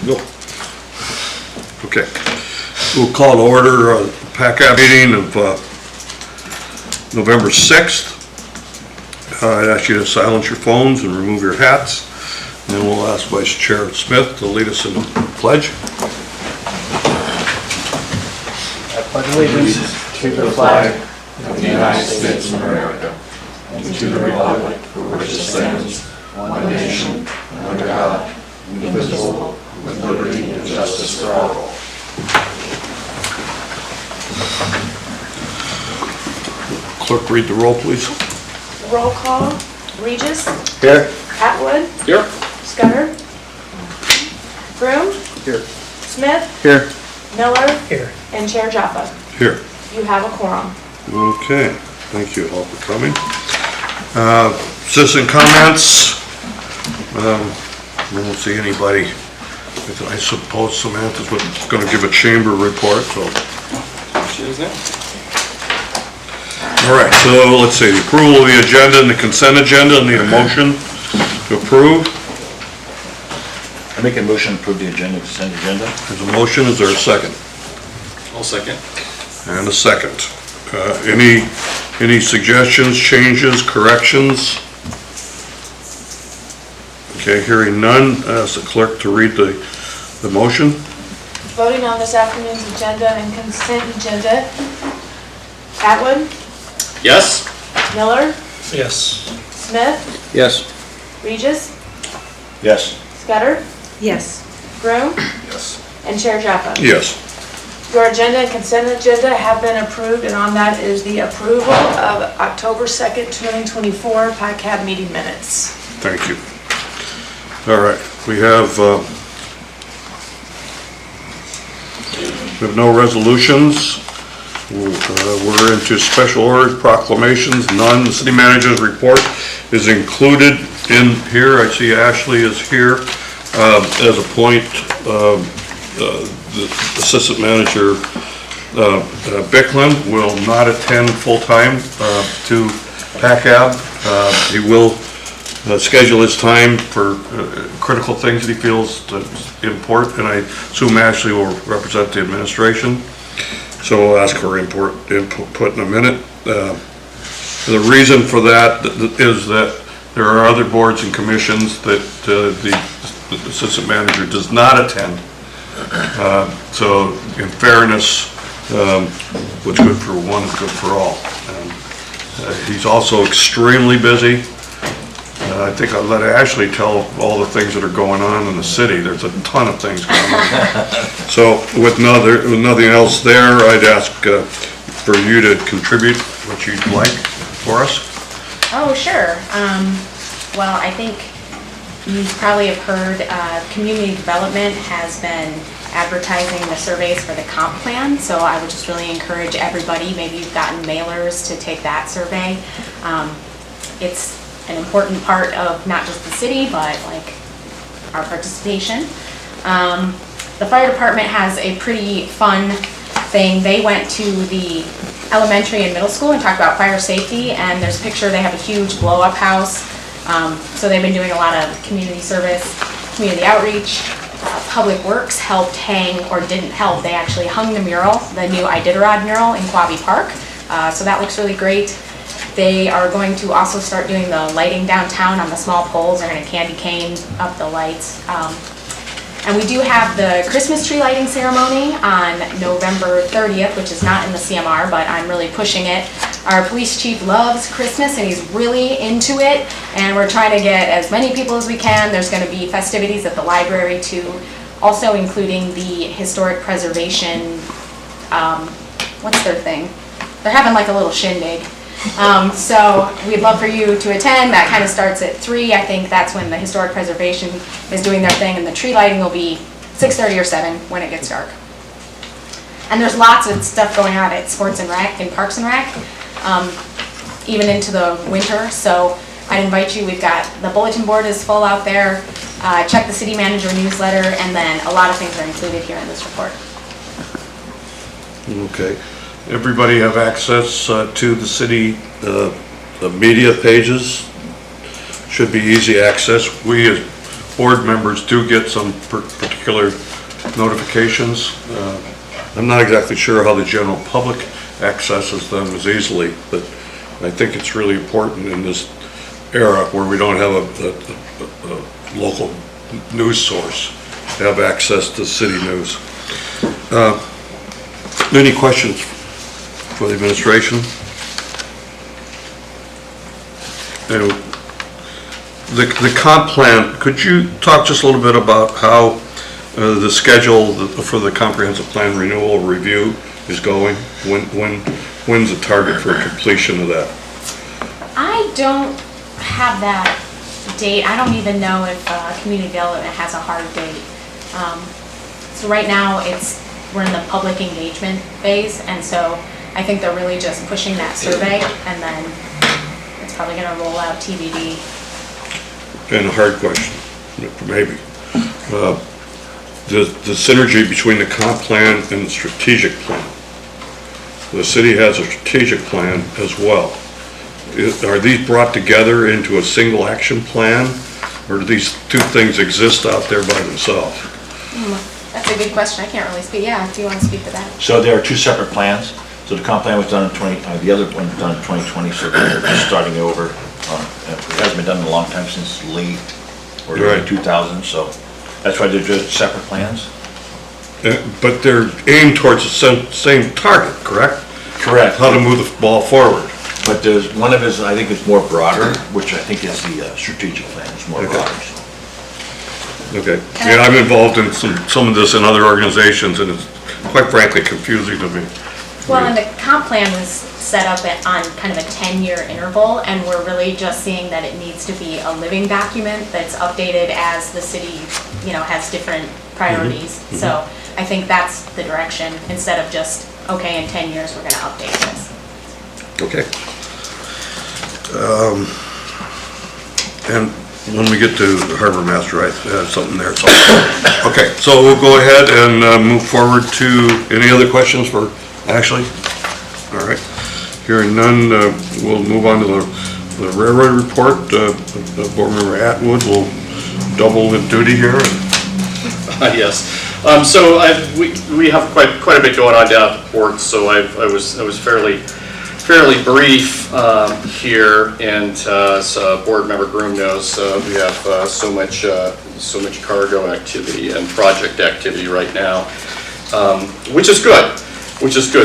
No. Okay. We'll call to order a PACAB meeting of November 6th. I'd ask you to silence your phones and remove your hats. And then we'll ask Vice Chair Smith to lead us in the pledge. I pledge allegiance to the flag of the United States of America and to the republic for which it stands, one nation, under God, indivisible, with liberty and justice for all. Clerk, read the roll, please. Roll call. Regis. Here. Atwood. Here. Scudder. Broom. Here. Smith. Here. Miller. Here. And Chair Jaffa. Here. You have a quorum. Okay. Thank you all for coming. Citizen comments. I don't see anybody. I suppose Samantha's going to give a chamber report. So. She is there. All right. So let's see. The approval of the agenda and the consent agenda. I need a motion to approve. I make a motion to approve the agenda, consent agenda. There's a motion. Is there a second? I'll second. And a second. Any suggestions, changes, corrections? Okay, hearing none, ask the clerk to read the motion. Voting on this afternoon's agenda and consent agenda. Atwood. Yes. Miller. Yes. Smith. Yes. Regis. Yes. Scudder. Yes. Broom. Yes. And Chair Jaffa. Yes. Your agenda and consent agenda have been approved, and on that is the approval of October 2nd, 2024 PICAB meeting minutes. Thank you. All right, we have no resolutions. We're into special orders, proclamations, none. The city manager's report is included in here. I see Ashley is here as a point. The assistant manager Bicklin will not attend full-time to PACAB. He will schedule his time for critical things that he feels important, and I assume Ashley will represent the administration. So we'll ask her input in a minute. The reason for that is that there are other boards and commissions that the assistant manager does not attend. So in fairness, what's good for one is good for all. He's also extremely busy. I think I'll let Ashley tell all the things that are going on in the city. There's a ton of things going on. So with nothing else there, I'd ask for you to contribute what you'd like for us. Oh, sure. Well, I think you probably have heard community development has been advertising the surveys for the comp plan, so I would just really encourage everybody, maybe you've gotten mailers, to take that survey. It's an important part of not just the city, but like our participation. The fire department has a pretty fun thing. They went to the elementary and middle school and talked about fire safety, and there's a picture. They have a huge blow-up house. So they've been doing a lot of community service, community outreach. Public Works helped hang, or didn't help, they actually hung the mural, the new Iditarod mural in Quabbie Park. So that looks really great. They are going to also start doing the lighting downtown on the small poles. They're going to candy cane up the lights. And we do have the Christmas tree lighting ceremony on November 30th, which is not in the CMR, but I'm really pushing it. Our police chief loves Christmas and he's really into it, and we're trying to get as many people as we can. There's going to be festivities at the library too, also including the historic preservation, what's their thing? They're having like a little shindig. So we'd love for you to attend. That kind of starts at 3. I think that's when the historic preservation is doing their thing, and the tree lighting will be 6:30 or 7 when it gets dark. And there's lots of stuff going on at Sports and Rec and Parks and Rec, even into the winter. So I'd invite you. We've got the bulletin board is full out there. Check the city manager newsletter, and then a lot of things are included here in this report. Okay. Everybody have access to the city the media pages. Should be easy access. We board members do get some particular notifications. I'm not exactly sure how the general public accesses them as easily, but I think it's really important in this era where we don't have a local news source to have access to city news. Any questions for the administration? Anyway, the comp plan, could you talk just a little bit about how the schedule for the comprehensive plan renewal review is going? When's the target for completion of that? I don't have that date. I don't even know if community development has a hard date. So right now we're in the public engagement phase, and so I think they're really just pushing that survey, and then it's probably going to roll out TBD. And a hard question, maybe. The synergy between the comp plan and the strategic plan. The city has a strategic plan as well. Are these brought together into a single action plan, or do these two things exist out there by themselves? That's a good question. I can't really speak. Yeah, do you want to speak to that? So there are two separate plans. So the comp plan was done in the other one was done in 2020, so they're just starting over. It hasn't been done in a long time, since late or early 2000, so that's why they're just separate plans. But they're aimed towards the same target, correct? Correct. How to move the ball forward. But there's, one of his, I think is more broader, which I think is the strategic plan, is more Okay. broader. Okay. Yeah, I'm involved in some of this in other organizations, and it's quite frankly confusing to me. Well, and the comp plan was set up on kind of a 10-year interval, and we're really just seeing that it needs to be a living document that's updated as the city, has different priorities. So I think that's the direction, instead of just, okay, in 10 years, we're gonna update this. Okay. And when we get to the harbor master, I have something there. So, okay, so we'll go ahead and move forward to any other questions for Ashley? All right. Hearing none, we'll move on to the railroad report. Board Member Atwood will double the duty here. Yes. So we have quite a bit going on down at the port. So I was fairly brief here, and as Board Member Groom knows, we have so much cargo activity and project activity right now, which is good.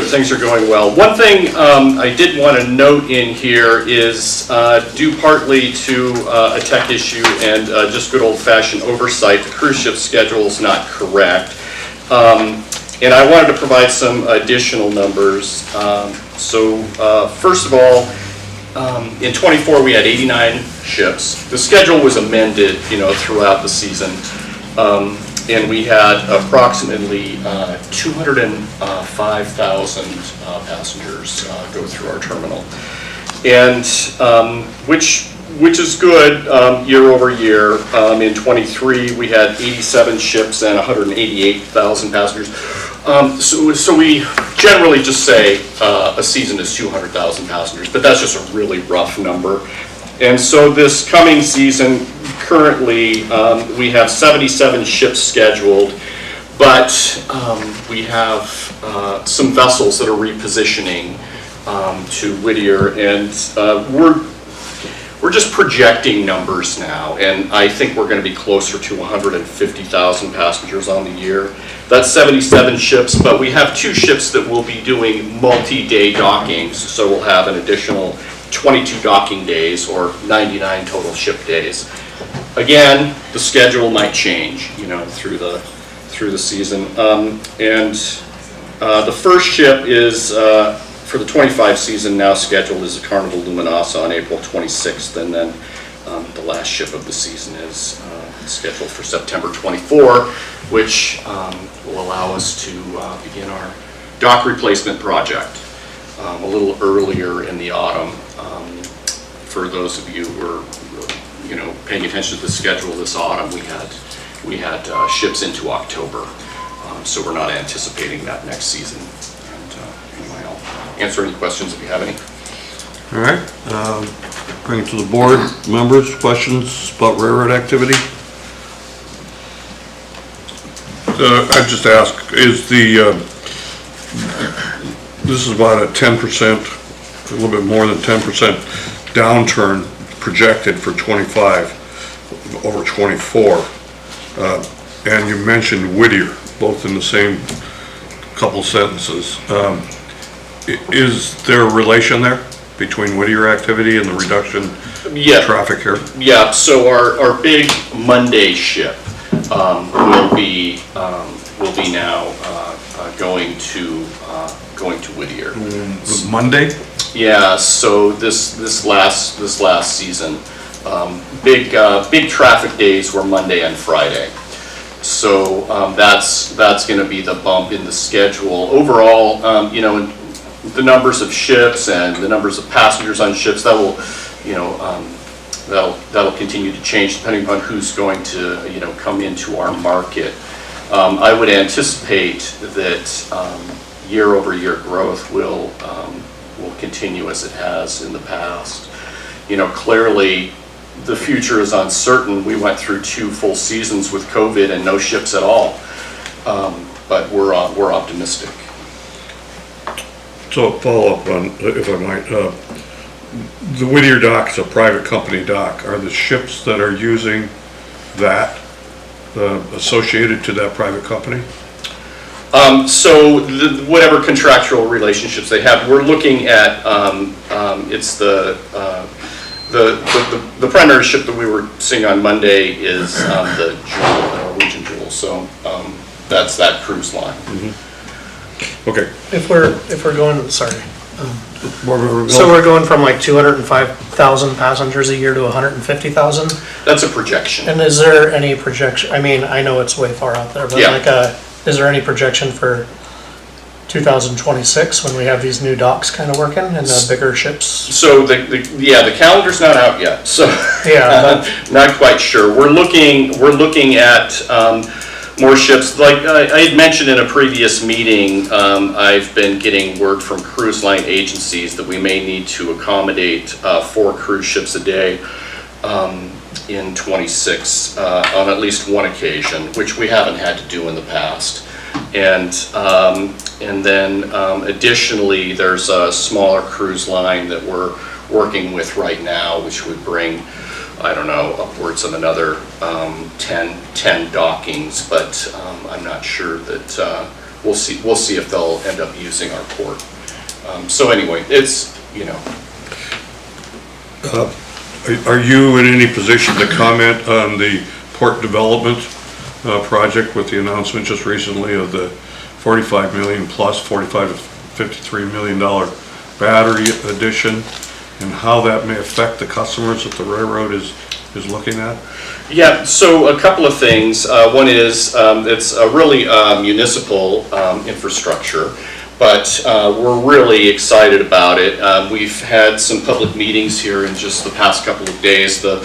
Things are going well. One thing I did want to note in here is due partly to a tech issue and just good old-fashioned oversight, the cruise ship schedule is not correct. And I wanted to provide some additional numbers. So first of all, in 24 we had 89 ships. The schedule was amended, throughout the season. And we had approximately 205,000 passengers go through our terminal, and which is good year over year. In 23, we had 87 ships and 188,000 passengers. So we generally just say a season is 200,000 passengers, but that's just a really rough number. And so this coming season, currently, we have 77 ships scheduled, but we have some vessels that are repositioning to Whittier, and we're just projecting numbers now, and I think we're going to be closer to 150,000 passengers on the year. That's 77 ships, but we have 2 ships that will be doing multi-day dockings, so we'll have an additional 22 docking days, or 99 total ship days. Again, the schedule might change, through the season. And the first ship is for the 25 season now scheduled is the Carnival Luminasa on April 26th, and then the last ship of the season is scheduled for September 24, which will allow us to begin our dock replacement project a little earlier in the autumn. For those of you who are, paying attention to the schedule this autumn, we had ships into October, so we're not anticipating that next season. And anyway, I'll answer any questions if you have any. All right. Bring it to the board members. Questions about railroad activity? I just ask, is the, this is about a 10%, a little bit more than 10% downturn projected for 25 over 24. And you mentioned Whittier, both in the same couple sentences. Is there a relation there between Whittier activity and the reduction in traffic here? Yeah, so our big Monday ship will be now going to Whittier. Monday? Yeah, so this last season, big traffic days were Monday and Friday. So that's going to be the bump in the schedule. Overall, you know, the numbers of ships and the numbers of passengers on ships, that will, you know, that'll continue to change depending upon who's going to, you know, come into our market. I would anticipate that year-over-year growth will continue as it has in the past. You know, clearly the future is uncertain. We went through 2 full seasons with COVID and no ships at all, but we're optimistic. So follow up on, if I might, the Whittier dock is a private company dock. Are the ships that are using that associated to that private company? So whatever contractual relationships they have, we're looking at, it's the primary ship that we were seeing on Monday is the Jewel, the Norwegian Jewel. So that's that cruise line. Mm-hmm. Okay. If we're going, sorry. So So we're going from like 205,000 passengers a year to 150,000? That's a projection. And is there any projection, I mean, I know it's way far out there, but Yeah. like is there any projection for 2026 when we have these new docks kind of working and the bigger ships? So the calendar's not out yet. So Yeah, not quite sure. We're looking at more ships. Like I had mentioned in a previous meeting, I've been getting word from cruise line agencies that we may need to accommodate 4 cruise ships a day in 26 on at least one occasion, which we haven't had to do in the past. And then additionally, there's a smaller cruise line that we're working with right now, which would bring, I don't know, upwards of another 10 dockings, but I'm not sure that, we'll see if they'll end up using our port. So anyway, it's, you know. are you in any position to comment on the port development project with the announcement just recently of the 45 million plus 45 to 53 million dollar battery addition, and how that may affect the customers that the railroad is looking at? Yeah, so a couple of things. One is it's a really municipal infrastructure, but we're really excited about it. We've had some public meetings here in just the past couple of days. The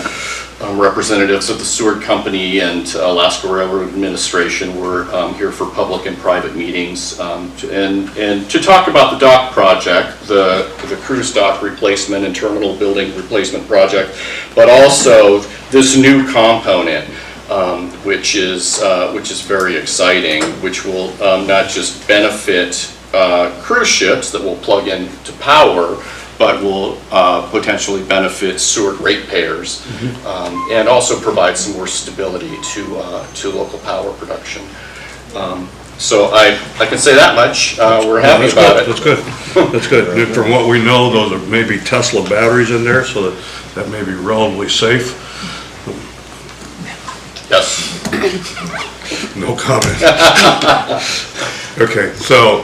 representatives of the Seward Company and Alaska Railroad Administration were here for public and private meetings and to talk about the dock project, the cruise dock replacement and terminal building replacement project, but also this new component, which is very exciting, which will not just benefit cruise ships that will plug into power, but will potentially benefit Seward ratepayers, and also provide some more stability to local power production. So I can say that much. We're happy about it. That's good. That's good. And from what we know, those are maybe Tesla batteries in there, so that may be relatively safe. Yes. No comment. Okay, so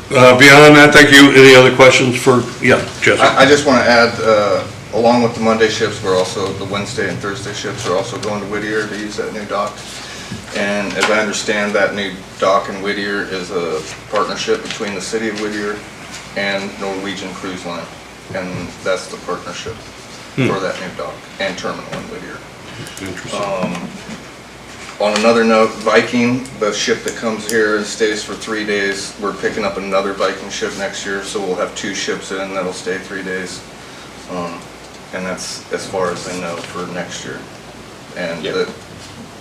beyond that, thank you. Any other questions for, yeah, Jesse? I just want to add, along with the Monday ships, we're also, the Wednesday and Thursday ships are also going to Whittier to use that new dock. And as I understand, that new dock in Whittier is a partnership between the city of Whittier and Norwegian Cruise Line. And that's the partnership for that new dock and terminal in Whittier. Interesting. On another note, Viking, the ship that comes here and stays for 3 days, we're picking up another Viking ship next year, so we'll have 2 ships in that'll stay 3 days. And that's as far as I know for next year. And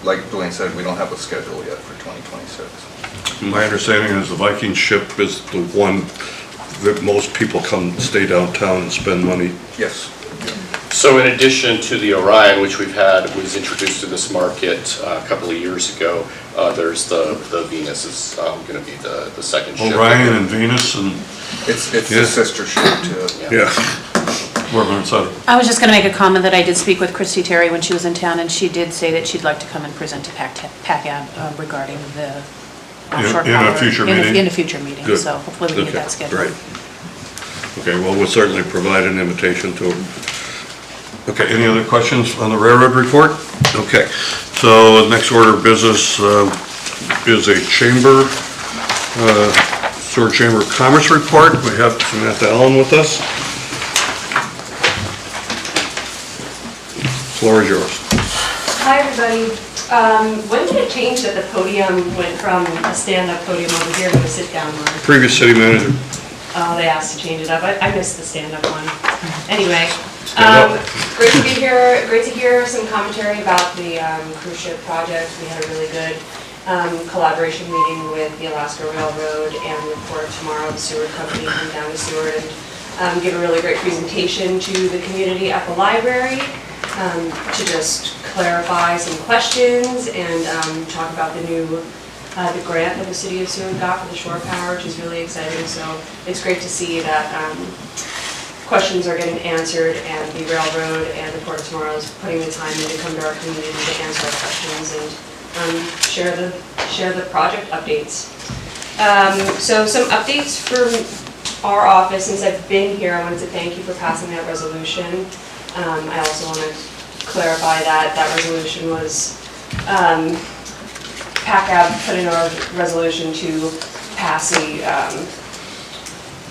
like Dwayne said, we don't have a schedule yet for 2026. My understanding is the Viking ship is the one that most people come stay downtown and spend money. Yes. So in addition to the Orion, which was introduced to this market a couple of years ago, there's the Venus is going to be the second ship. Orion and Venus and, It's Yeah. the sister ship to it. yeah. Reverend Sutter. I was just going to make a comment that I did speak with Christy Terry when she was in town, and she did say that she'd like to come and present to PACAB regarding the offshore In a power. future meeting? In a future meeting, Good. so hopefully we can get Okay, that scheduled. great. Okay, well, we'll certainly provide an invitation to them. Okay, any other questions on the railroad report? Okay, so the next order of business is a chamber, Sewer Chamber of Commerce report. We have Samantha Ellen with us. Floor is yours. Hi, everybody. When did it change that the podium went from a stand-up podium over here to a sit-down one? Previous city manager. They asked to change it up. I missed the stand-up one. Anyway, Stand up. great to be here. Great to hear some commentary about the cruise ship project. We had a really good collaboration meeting with the Alaska Railroad and the Port of Tomorrow, the Seward Company, come down to Seward and give a really great presentation to the community at the library. To just clarify some questions and talk about the grant that the city of Seward got for the shore power, which is really exciting. So it's great to see that questions are getting answered and the railroad and the Port of Tomorrow is putting the time in to come to our community to answer our questions and share the project updates. So some updates from our office. Since I've been here, I wanted to thank you for passing that resolution. I also want to clarify that that resolution was, PACAB put in a resolution to pass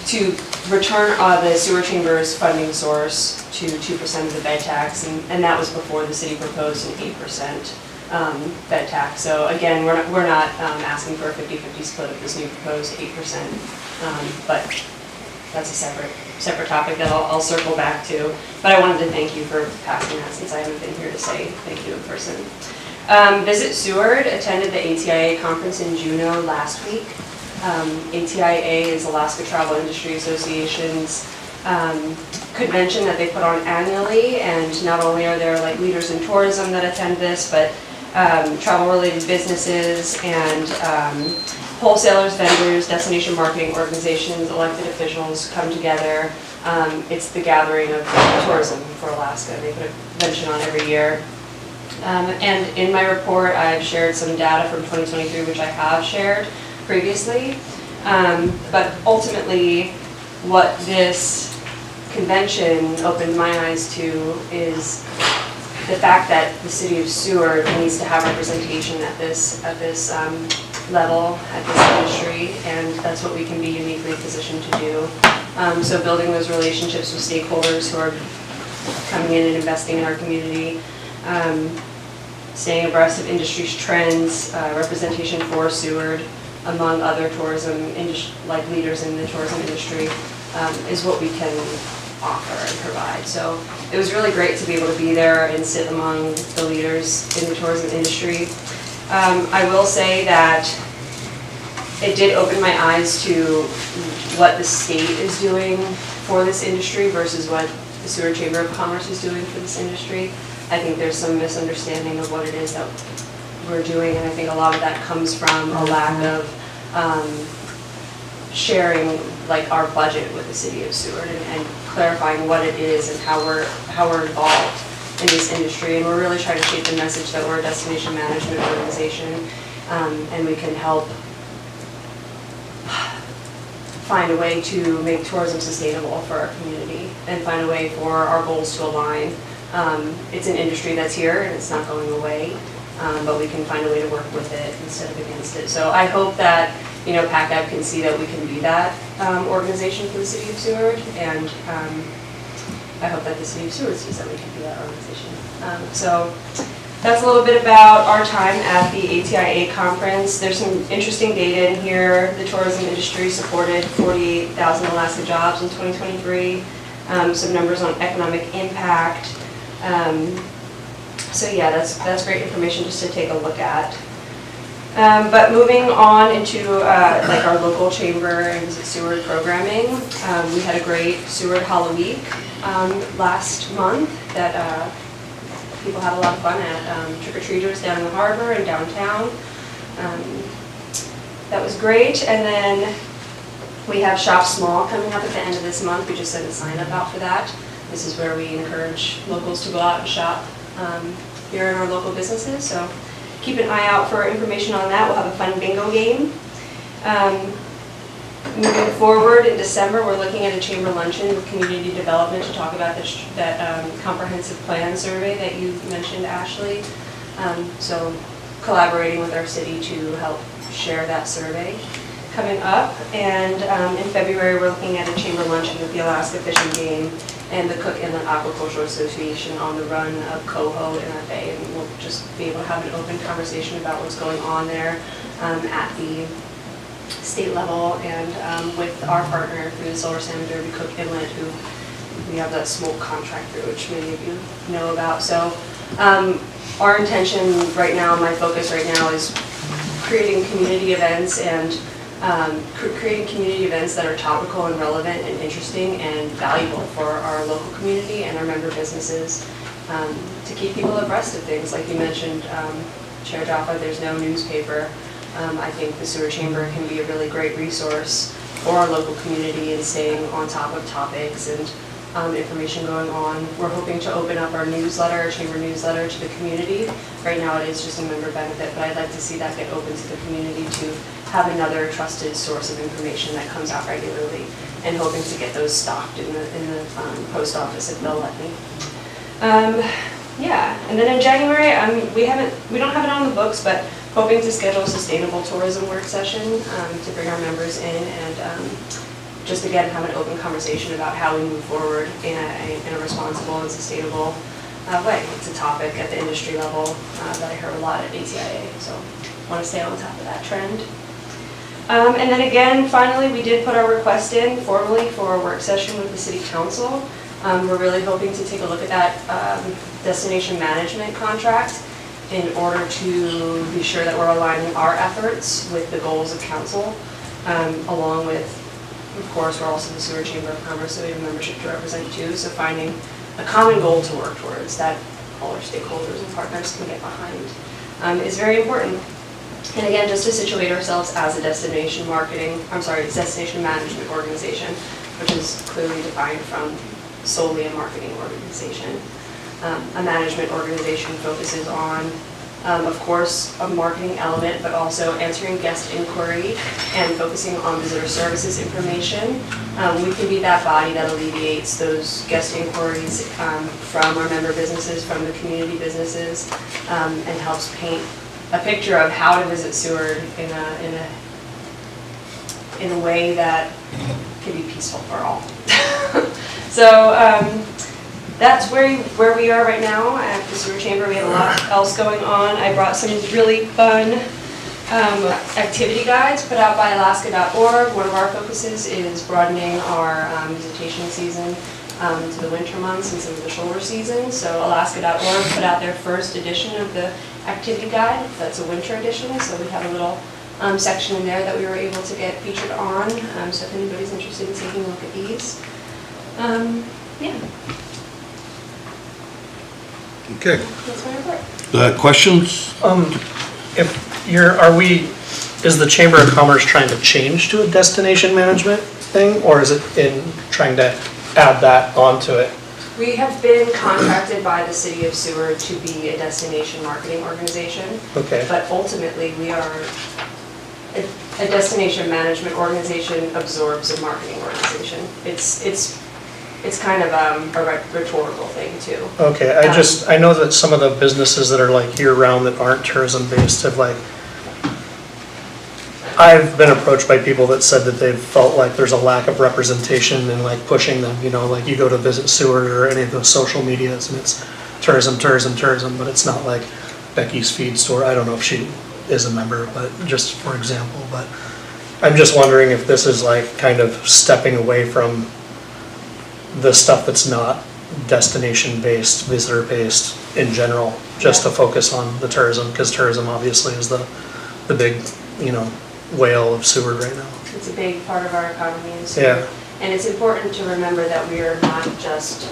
to return the sewer chamber's funding source to 2% of the bed tax, and that was before the city proposed an 8% bed tax. So again, we're not asking for a 50-50 split of this new proposed 8%, but that's a separate topic that I'll circle back to. But I wanted to thank you for passing that since I haven't been here to say thank you in person. Visit Seward attended the ATIA conference in Juneau last week. ATIA is Alaska Travel Industry Association's convention that they put on annually, and not only are there like leaders in tourism that attend this, but travel-related businesses and wholesalers, vendors, destination marketing organizations, elected officials come together. It's the gathering of tourism for Alaska. They put a convention on every year. And in my report, I've shared some data from 2023, which I have shared previously. But ultimately, what this convention opened my eyes to is the fact that the city of Seward needs to have representation at this level, at this industry, and that's what we can be uniquely positioned to do. So building those relationships with stakeholders who are coming in and investing in our community, staying abreast of industry's trends, representation for Seward, among other tourism like leaders in the tourism industry, is what we can offer and provide. So it was really great to be able to be there and sit among the leaders in the tourism industry. I will say that it did open my eyes to what the state is doing for this industry versus what the Seward Chamber of Commerce is doing for this industry. I think there's some misunderstanding of what it is that we're doing, and I think a lot of that comes from a lack of sharing like our budget with the city of Seward and clarifying what it is and how we're involved in this industry. And we're really trying to shape the message that we're a destination management organization, and we can help find a way to make tourism sustainable for our community and find a way for our goals to align. It's an industry that's here and it's not going away, but we can find a way to work with it instead of against it. So I hope that, PACAB can see that we can be that organization for the city of Seward, and I hope that the city of Seward sees that we can be that organization. So that's a little bit about our time at the ATIA conference. There's some interesting data in here. The tourism industry supported 48,000 Alaska jobs in 2023. Some numbers on economic impact. So yeah, that's great information just to take a look at. But moving on into like our local chamber and Seward programming, we had a great Seward Hollow Week last month that people had a lot of fun at. Trick-or-treaters down in the harbor and downtown. That was great. And then we have Shop Small coming up at the end of this month. We just sent a sign up out for that. This is where we encourage locals to go out and shop here in our local businesses. So keep an eye out for information on that. We'll have a fun bingo game. Moving forward in December, we're looking at a chamber luncheon with community development to talk about that comprehensive plan survey that you mentioned, Ashley. So collaborating with our city to help share that survey coming up. And in February, we're looking at a chamber luncheon with the Alaska Fishing Game and the Cook Inlet Aquaculture Association on the run of coho in our bay. And we'll just be able to have an open conversation about what's going on there at the state level and with our partner through the Solar Salmon Derby, Cook Inlet, who we have that smoke contract through, which many of you know about. So our intention right now, my focus right now is creating community events and creating community events that are topical and relevant and interesting and valuable for our local community and our member businesses to keep people abreast of things. Like you mentioned, Chair Jaffa, there's no newspaper. I think the Sewer Chamber can be a really great resource for our local community in staying on top of topics and information going on. We're hoping to open up our newsletter, our chamber newsletter, to the community. Right now it is just a member benefit, but I'd like to see that get open to the community to have another trusted source of information that comes out regularly, and hoping to get those stocked in the post office if they'll let me. Yeah, and then in January, we don't have it on the books, but hoping to schedule a sustainable tourism work session to bring our members in and just again have an open conversation about how we move forward in a responsible and sustainable way. It's a topic at the industry level that I heard a lot at ACIA, so I want to stay on top of that trend. And then again, finally, we did put our request in formally for a work session with the City Council. We're really hoping to take a look at that destination management contract in order to be sure that we're aligning our efforts with the goals of council, along with, of course, we're also the Sewer Chamber of Commerce, so we have membership to represent too, so finding a common goal to work towards that all our stakeholders and partners can get behind is very important. And again, just to situate ourselves as a destination management organization, which is clearly defined from solely a marketing organization. A management organization focuses on, of course, a marketing element, but also answering guest inquiry and focusing on visitor services information. We can be that body that alleviates those guest inquiries from our member businesses, from the community businesses, and helps paint a picture of how to visit Seward in a way that can be peaceful for all. So that's where we are right now at the Sewer Chamber. We have a lot else going on. I brought some really fun activity guides put out by Alaska.org. One of our focuses is broadening our visitation season to the winter months and some of the shoulder season. So Alaska.org put out their first edition of the activity guide. That's a winter edition, so we have a little section in there that we were able to get featured on. So if anybody's interested in taking a look at these. Yeah. Okay. That's my report. Questions? Is the Chamber of Commerce trying to change to a destination management thing, or is it in trying to add that onto it? We have been contracted by the City of Seward to be a destination marketing organization. Okay. But ultimately, we are a destination management organization absorbs a marketing organization. It's kind of a rhetorical thing too. Okay, I know that some of the businesses that are like year-round that aren't tourism-based have I've been approached by people that said that they've felt like there's a lack of representation and like pushing them, you go to visit Seward or any of those social medias and it's tourism, but it's not like Becky's Feed Store. I don't know if she is a member, but just for example, but I'm just wondering if this is like kind of stepping away from the stuff that's not destination-based, visitor-based in general, just to focus on the tourism, because tourism obviously is the big, whale of Seward right now. It's a big part of our economy in Yeah. Seward. And it's important to remember that we are not just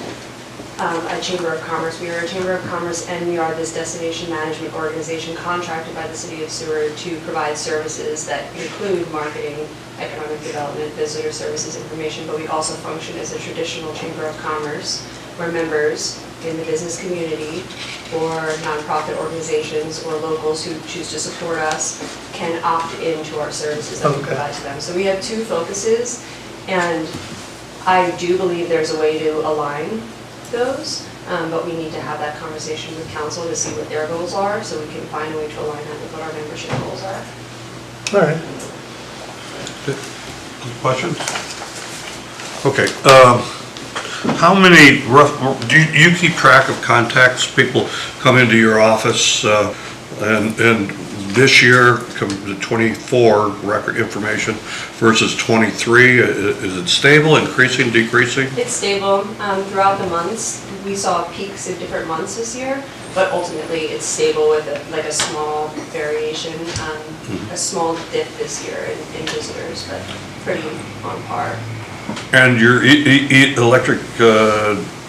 a chamber of commerce. We are a chamber of commerce, and we are this destination management organization contracted by the city of Seward to provide services that include marketing, economic development, visitor services, information, but we also function as a traditional chamber of commerce where members in the business community or nonprofit organizations or locals who choose to support us can opt into our services that we provide to them. So we have two focuses, and I do believe there's a way to align those, but we need to have that conversation with council to see what their goals are, so we can find a way to align that with what our membership goals are. All right. Questions? Okay, how many do you keep track of contacts? People come into your office, and this year, the 24 record information versus 23, is it stable, increasing, decreasing? It's stable throughout the months. We saw peaks in different months this year, but ultimately it's stable with a small variation, a small dip this year in visitors, but pretty on par. And your electric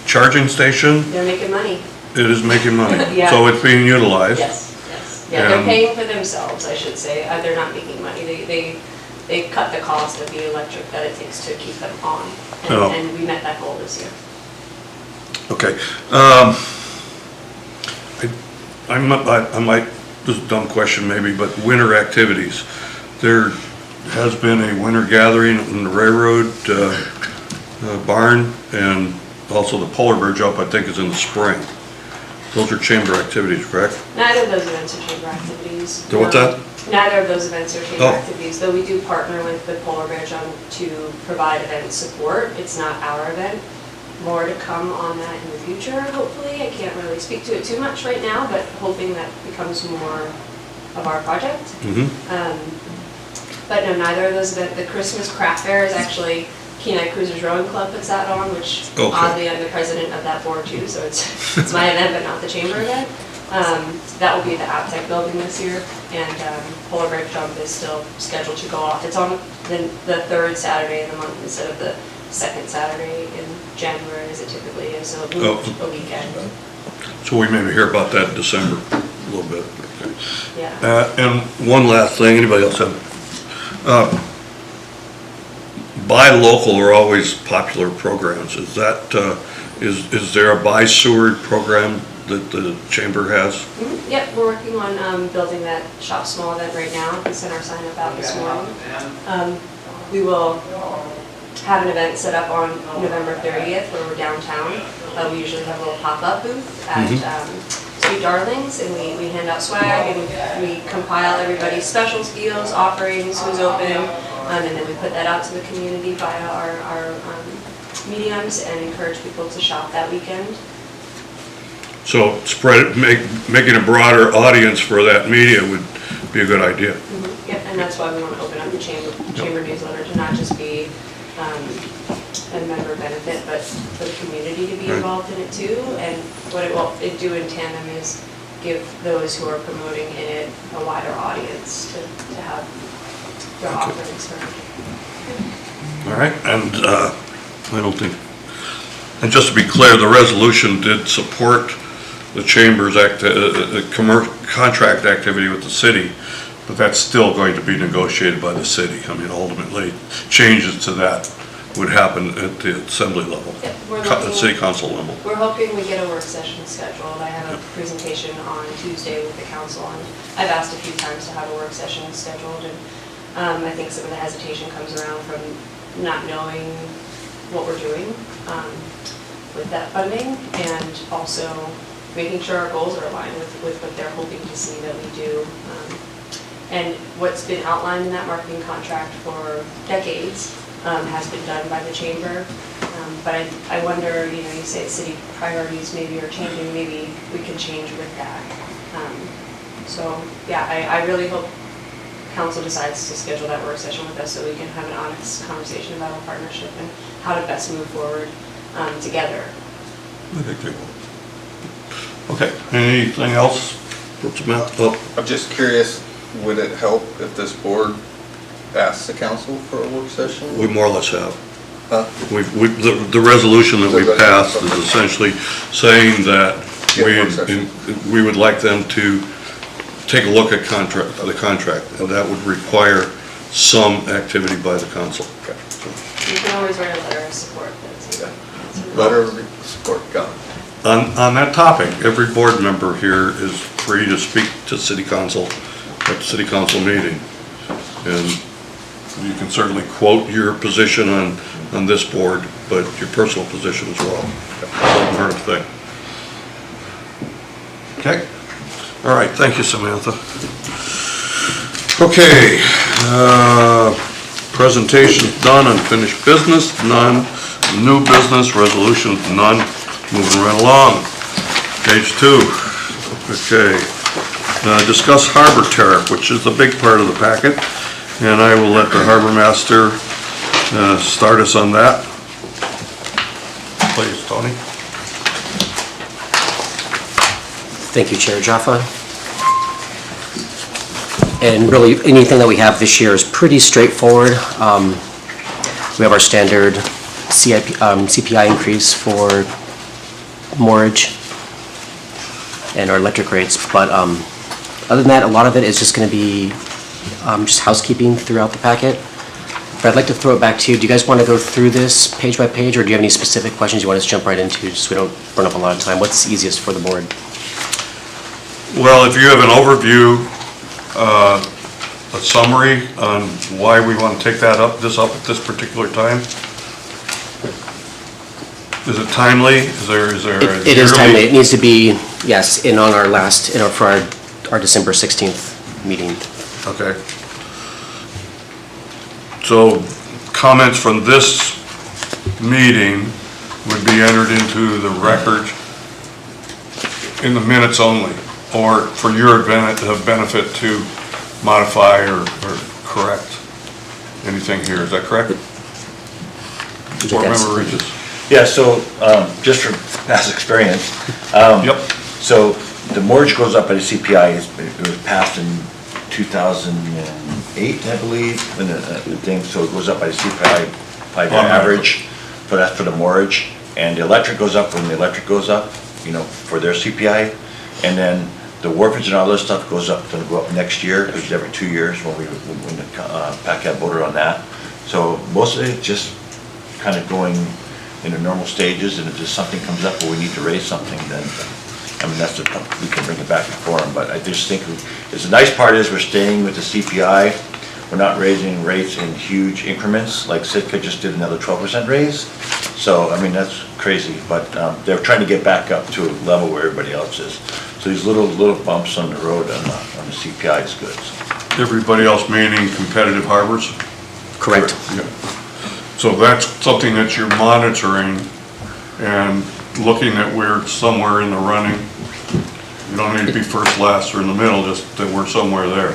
charging station? They're making money. It is making money, Yeah. so it's being utilized? Yes, yes. Yeah, they're paying for themselves, I should say. They're not making money. They cut the cost of the electric that it takes to keep them on, and we met that goal this year. Okay. I might, this is a dumb question maybe, but winter activities. There has been a winter gathering in the railroad barn, and also the Polar Bear Jump, I think, is in the spring. Those are chamber activities, correct? Neither of those events are chamber activities. So what's that? Neither of those events are chamber Oh. activities, though we do partner with the Polar Bear Jump to provide event support. It's not our event. More to come on that in the future, hopefully. I can't really speak to it too much right now, but hoping that becomes more of our project. But no, neither of those events. The Christmas Craft Fair is actually Kenai Cruisers Rowing Club puts that on, which oddly I'm the president of that board too, so it's my event but not the chamber event. That will be at the Aptech building this year, and Polar Bear Jump is still scheduled to go off. It's on the third Saturday in the month instead of the second Saturday in January as it typically is, so it moved a weekend. So we maybe hear about that in December a little bit. Okay. Yeah. And one last thing, anybody else have? Buy local are always popular programs. Is that, is there a Buy Seward program that the chamber has? Mm-hmm. Yep, we're working on building that Shop Small event right now. We sent our sign up out this morning. We will have an event set up on November 30th where we're downtown. We usually have a little pop-up booth at Sweet Darlings, and we hand out swag and we compile everybody's specials, deals, offerings, who's open, and then we put that out to the community via our mediums and encourage people to shop that weekend. So spread it, making a broader audience for that media would be a good idea. Mm-hmm. Yep, and that's why we want to open up the chamber newsletter to not just be a member benefit, but for the community to be involved in it too. And what it will do in tandem is give those who are promoting in it a wider audience to have their offerings heard. All right, and I don't think, and just to be clear, the resolution did support the chamber's contract activity with the city, but that's still going to be negotiated by the city. I mean, ultimately, changes to that would happen at the assembly level, the city council level. We're hoping we get a work session scheduled. I have a presentation on Tuesday with the council, and I've asked a few times to have a work session scheduled, and I think some of the hesitation comes around from not knowing what we're doing with that funding, and also making sure our goals are aligned with what they're hoping to see that we do. And what's been outlined in that marketing contract for decades has been done by the chamber. But I wonder, you say city priorities maybe are changing, maybe we can change with that. So yeah, I really hope council decides to schedule that work session with us so we can have an honest conversation about our partnership and how to best move forward together. I think they will. Okay, anything else for Samantha? Oh, I'm just curious, would it help if this board asks the council for a work session? we more or less have. Huh? The resolution that we passed is essentially saying that we would like them to take a look at the contract, and that would require some activity by the council. Okay. You can always write a letter of support. Letter of support, got it. On that topic, every board member here is free to speak to city council at the city council meeting. And you can certainly quote your position on this board, but your personal position as well. Doesn't hurt a thing. Okay? All right, thank you, Samantha. Okay, presentations done, unfinished business, none. New business, resolutions, none. Moving right along. Page 2. Okay. Discuss harbor tariff, which is the big part of the packet, and I will let the harbor master start us on that. Please, Tony. Thank you, Chair Jaffa. And really, anything that we have this year is pretty straightforward. We have our standard CPI increase for moorage and our electric rates, but other than that, a lot of it is just going to be just housekeeping throughout the packet. But I'd like to throw it back to you. Do you guys want to go through this page by page, or do you have any specific questions you want us to jump right into, just so we don't burn up a lot of time? What's easiest for the board? Well, if you have an overview, a summary on why we want to take this up at this particular time. Is it timely? Is there It is timely. It needs to be, yes, on our last, for our December 16th meeting. Okay. So comments from this meeting would be entered into the record in the minutes only, or for your benefit to modify or correct anything here. Is that correct? Board Member Regis. Yeah, so, just from past experience. Yep. So, the mortgage goes up by the CPI, it was passed in 2008, I believe, when the thing, so it goes up by the CPI, by the average, but that's for the mortgage. And the electric goes up when the electric goes up, for their CPI. And then the wharfage and all this stuff goes up, gonna go up next year, because it's every 2 years when the PACAB voted on that. So most of it just kind of going in the normal stages, and if just something comes up where we need to raise something, then, we can bring it back before them. But I just think, the nice part is we're staying with the CPI. We're not raising rates in huge increments, like Sitka just did another 12% raise. So, that's crazy, but they're trying to get back up to a level where everybody else is. So these little bumps on the road on the CPI is good. So. Everybody else meaning competitive harbors? Correct. Yeah. So that's something that you're monitoring and looking at we're somewhere in the running. You don't need to be first, last, or in the middle, just that we're somewhere there.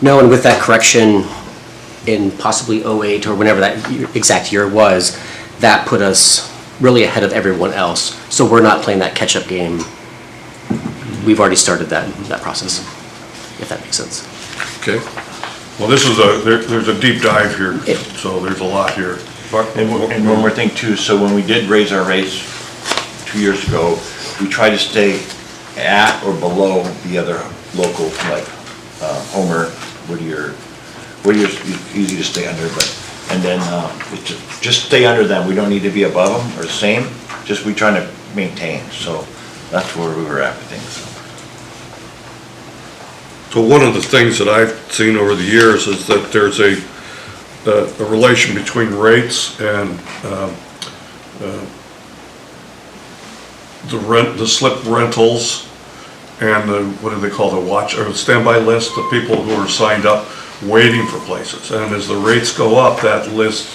No, and with that correction in possibly 08 or whenever that exact year was, that put us really ahead of everyone else. So we're not playing that catch-up game. We've already started that process, if that makes sense. Okay. Well, this is there's a deep dive here, so there's a lot here. And one more thing too, so when we did raise our rates 2 years ago, we tried to stay at or below the other local, like Homer, Whittier's easy to stay under, and then just stay under them. We don't need to be above them or the same, just we trying to maintain, so that's where we were at with things. So one of the things that I've seen over the years is that there's a relation between rates and the slip rentals and what do they call the watch or standby list of people who are signed up waiting for places. And as the rates go up, that list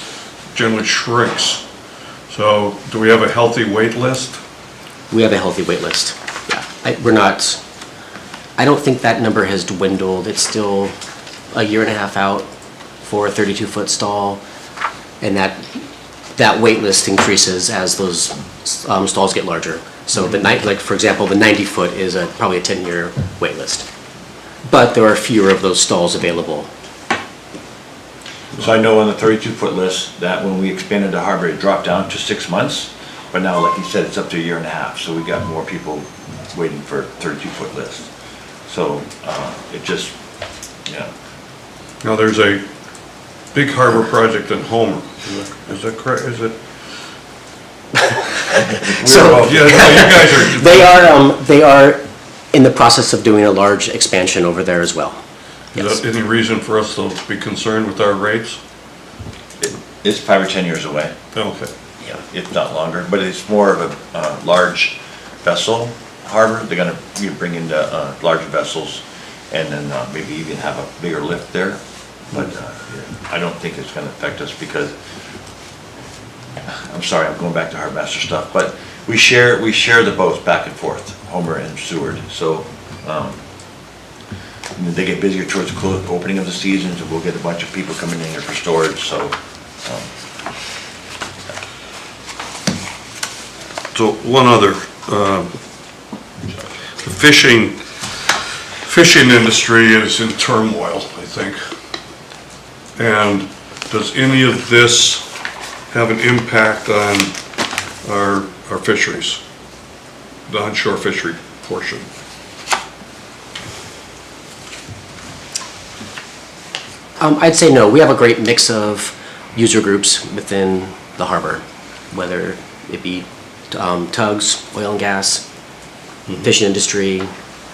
generally shrinks. So do we have a healthy wait list? We have a healthy wait list. Yeah, I don't think that number has dwindled. It's still a year and a half out for a 32-foot stall, and that wait list increases as those stalls get larger. So like, for example, the 90-foot is probably a 10-year wait list. But there are fewer of those stalls available. So I know on the 32-foot list, that when we expanded the harbor, it dropped down to 6 months, but now, like you said, it's up to a year and a half, so we got more people waiting for 32-foot list. So, it just, yeah. Now, there's a big harbor project in Homer. Is that correct? Is it? So, Yeah, no, you guys are. they are in the process of doing a large expansion over there as well. Is Yes. that any reason for us to be concerned with our rates? It's 5 or 10 years away, Okay. if not longer, but it's more of a large vessel harbor. They're gonna bring in the larger vessels and then maybe even have a bigger lift there. But I don't think it's gonna affect us because, I'm sorry, I'm going back to harbor master stuff, but we share the boats back and forth, Homer and Seward. So they get busier towards the opening of the season, so we'll get a bunch of people coming in here for storage, so. So one other, the fishing industry is in turmoil, I think. And does any of this have an impact on our fisheries, the onshore fishery portion? I'd say no. We have a great mix of user groups within the harbor, whether it be tugs, oil and gas, fishing industry,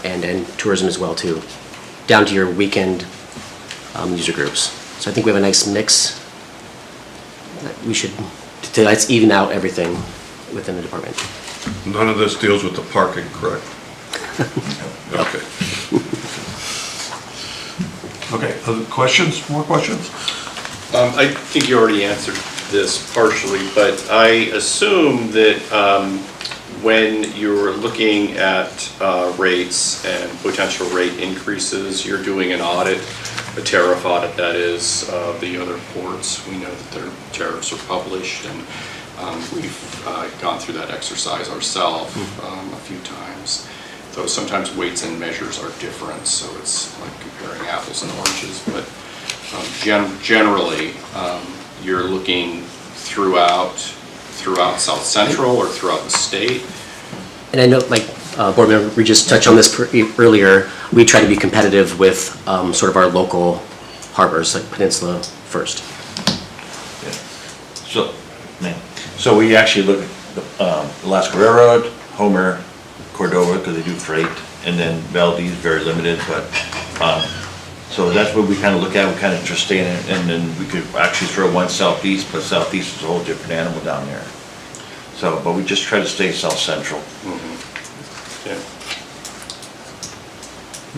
and tourism as well too, down to your weekend user groups. So I think we have a nice mix. We should, let's even out everything within the department. None of this deals with the parking, correct? Okay. Okay, other questions, more questions? I think you already answered this partially, but I assume that when you're looking at rates and potential rate increases, you're doing an audit, a tariff audit that is, of the other ports. We know that their tariffs are published, and we've gone through that exercise ourselves a few times. Though sometimes weights and measures are different, so it's like comparing apples and oranges, but generally, you're looking throughout South Central or throughout the state. And I know, like, Board Member, we just touched on this earlier, we try to be competitive with sort of our local harbors, like Peninsula First. So we actually look at the Alaska Railroad, Homer, Cordova, because they do freight, and then Valdez, very limited, but, so that's what we kind of look at, we kind of just stay in it, and then we could actually throw one southeast, but southeast is a whole different animal down there. So, but we just try to stay south central. Yeah.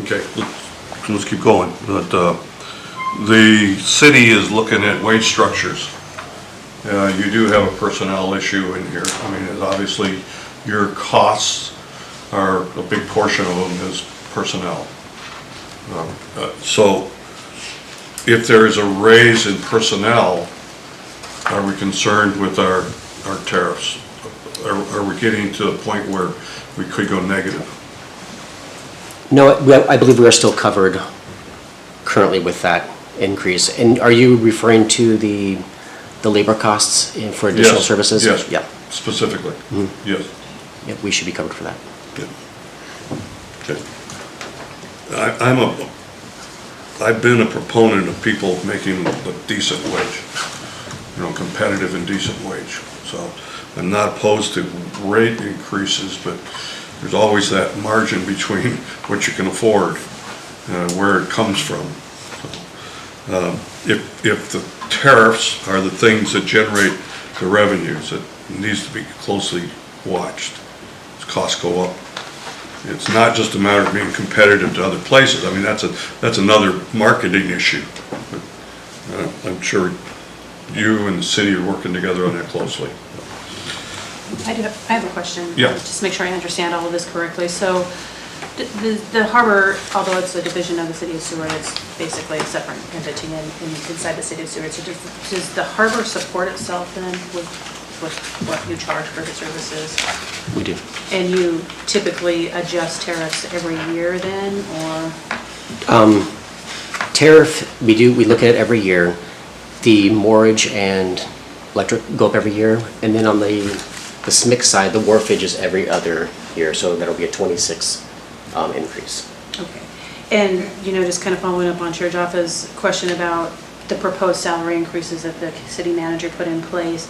Okay, let's keep going. But the city is looking at wage structures. You do have a personnel issue in here. I mean, obviously, your costs are, a big portion of them is personnel. So if there is a raise in personnel, are we concerned with our tariffs? Are we getting to the point where we could go negative? No, I believe we are still covered currently with that increase. And are you referring to the labor costs for additional Yes, services? yes, Yeah. specifically, yes. Yeah, we should be covered for that. Good. Okay. I've been a proponent of people making a decent wage, competitive and decent wage. So I'm not opposed to rate increases, but there's always that margin between what you can afford, where it comes from. So, if the tariffs are the things that generate the revenues, it needs to be closely watched. As costs go up. It's not just a matter of being competitive to other places. I mean, that's another marketing issue. I'm sure you and the city are working together on that closely. I have a question. Yeah. Just make sure I understand all of this correctly. So the harbor, although it's a division of the city of Seward, it's basically a separate entity inside the city of Seward. So does the harbor support itself then with with what you charge for the services? We do. And you typically adjust tariffs every year then, or? Tariff, we look at it every year. The mortgage and electric go up every year, and then on the SMIC side, the wharfage is every other year, so that'll be a 26 increase. Okay. And, just kind of following up on Chair Jaffa's question about the proposed salary increases that the city manager put in place,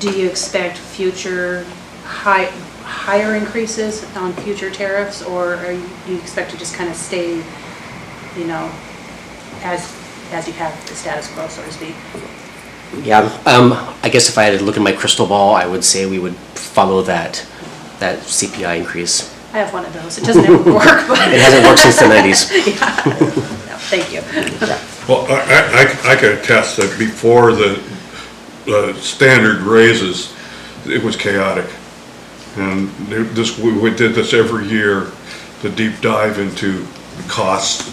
do you expect future higher increases on future tariffs, or do you expect to just kind of stay, as you have the status quo, so to speak? Yeah, I guess if I had to look in my crystal ball, I would say we would follow that CPI increase. I have one of those. It doesn't ever work, but. It hasn't worked since the 90s. Yeah. No, thank you. Well, I can attest that before the standard raises, it was chaotic. And we did this every year, the deep dive into costs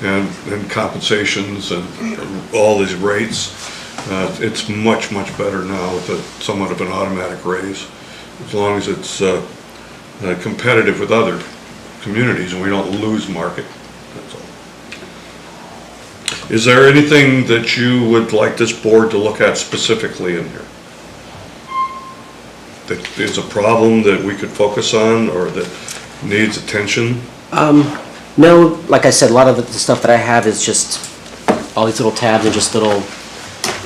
and compensations and all these rates. It's much, much better now with somewhat of an automatic raise, as long as it's competitive with other communities and we don't lose market. That's all. Is there anything that you would like this board to look at specifically in here? That is a problem that we could focus on or that needs attention? No, like I said, a lot of the stuff that I have is just all these little tabs and just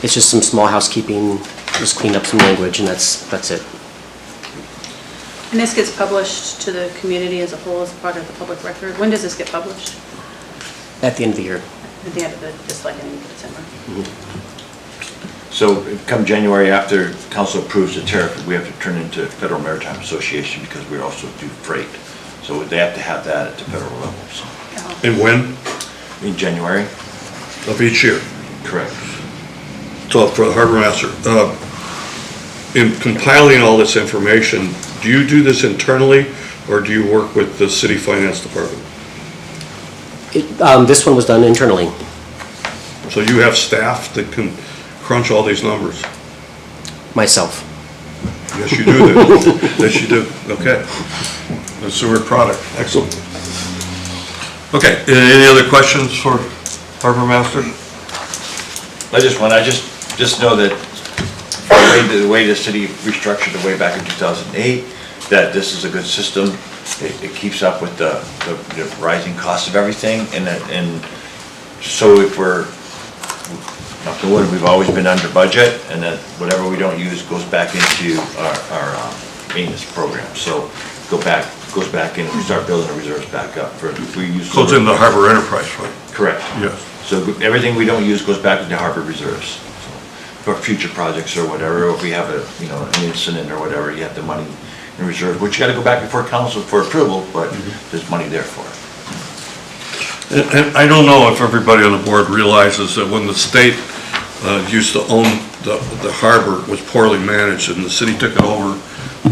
it's just some small housekeeping, just clean up some language, and that's it. And this gets published to the community as a whole as part of the public record. When does this get published? At the end of the year. At the end of just like in December. So come January, after council approves the tariff, we have to turn into Federal Maritime Association because we also do freight. So they have to have that at the federal level, so. And when? In January? Of each year? Correct. So for the harbor master, in compiling all this information, do you do this internally or do you work with the city finance department? This one was done internally. So you have staff that can crunch all these numbers? Myself. Yes, you do. Then. Yes, you do. Okay. The sewer product. Excellent. Okay. Any other questions for harbor master? I just know that the way the city restructured the way back in 2008, that this is a good system. It keeps up with the rising cost of everything, and so if we're, knock on wood, we've always been under budget, and that whatever we don't use goes back into our maintenance program. So goes back in, and we start building the reserves back up for if we use. Goes in the harbor enterprise fund. Correct. Yes. So everything we don't use goes back into harbor reserves for future projects or whatever. Or if we have an incident or whatever, you have the money in reserve, which you got to go back before council for approval, but there's money there for it. And I don't know if everybody on the board realizes that when the state used to own the harbor, it was poorly managed, and the city took it over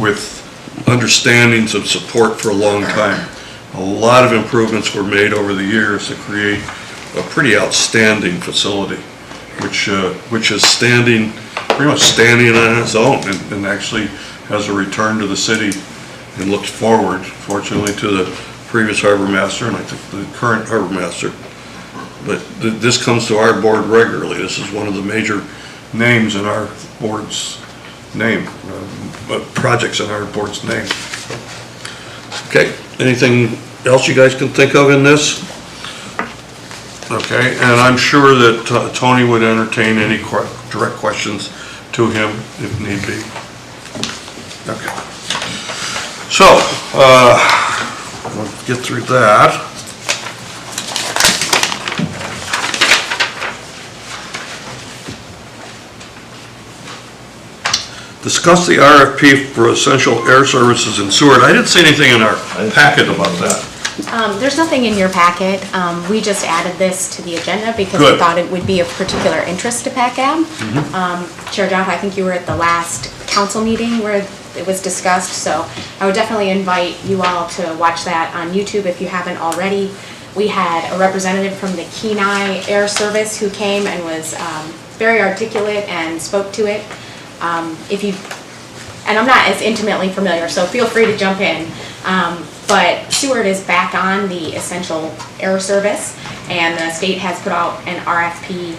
with understandings and support for a long time. A lot of improvements were made over the years to create a pretty outstanding facility, which is pretty much standing on its own and actually has a return to the city and looks forward, fortunately, to the previous harbor master and I think the current harbor master. But this comes to our board regularly. This is one of the major names in our board's name, projects in our board's name. Okay, anything else you guys can think of in this? Okay, and I'm sure that Tony would entertain any direct questions to him if need be. Okay. So, let's get through that. Discuss the RFP for essential air services in Seward. I didn't see anything in our packet about that. There's nothing in your packet. We just added this to the agenda because Good. we thought it would be of particular interest to PACAB. Chair Jaffa, I think you were at the last council meeting where it was discussed, so I would definitely invite you all to watch that on YouTube if you haven't already. We had a representative from the Kenai Air Service who came and was very articulate and spoke to it. If you and I'm not as intimately familiar, so feel free to jump in. But Seward is back on the essential air service, and the state has put out an RFP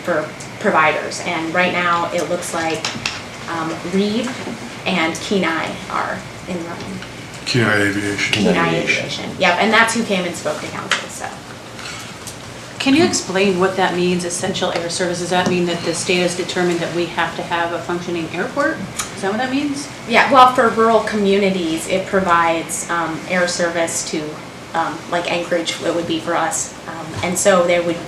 for providers. And right now, it looks like Reeve and Kenai are in running. Kenai Aviation. Kenai Aviation, yep, and that's who came and spoke to council, so. Can you explain what that means, essential air service? Does that mean that the state has determined that we have to have a functioning airport? Is that what that means? Yeah, well, for rural communities, it provides air service to, like Anchorage, it would be for us. And so they would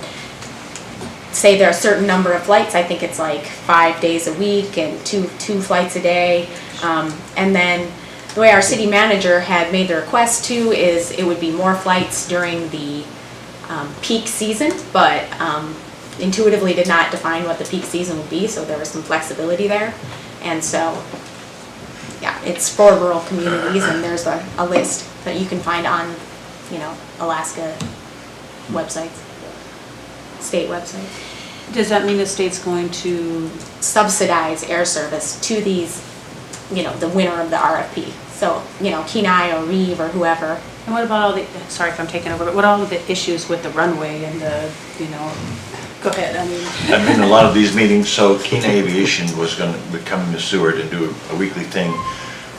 say there are a certain number of flights, I think it's like 5 days a week and two flights a day. And then the way our city manager had made the request to is it would be more flights during the peak season, but intuitively did not define what the peak season would be, so there was some flexibility there. And so, yeah, it's for rural communities, and there's a list that you can find on, Alaska websites, state websites. Does that mean the state's going to Subsidize air service to these, the winner of the RFP. So, Kenai or Reeve or whoever. And what about all the, sorry if I'm taking over, but what are all the issues with the runway and the, go ahead, I've been in a lot of these meetings, so Kenai Aviation was going to be coming to Seward and do a weekly thing,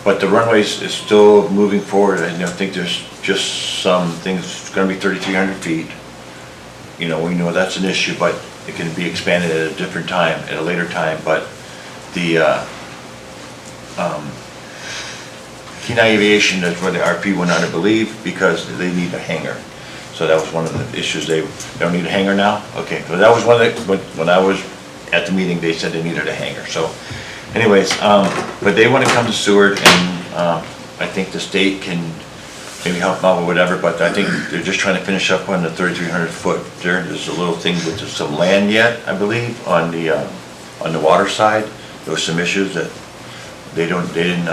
but the runways is still moving forward. I think there's just some things, it's going to be 3,300 feet. We know that's an issue, but it can be expanded at a different time, at a later time, but the Kenai Aviation is where the RP went out, I believe, because they need a hangar. So that was one of the issues. They don't need a hangar now? Okay, so that was one of the, when I was at the meeting, they said they needed a hangar. So anyways, but they want to come to Seward, and I think the state can maybe help out or whatever, but I think they're just trying to finish up on the 3,300 foot. There's a little thing with some land yet, I believe, on the water side. There was some issues that they didn't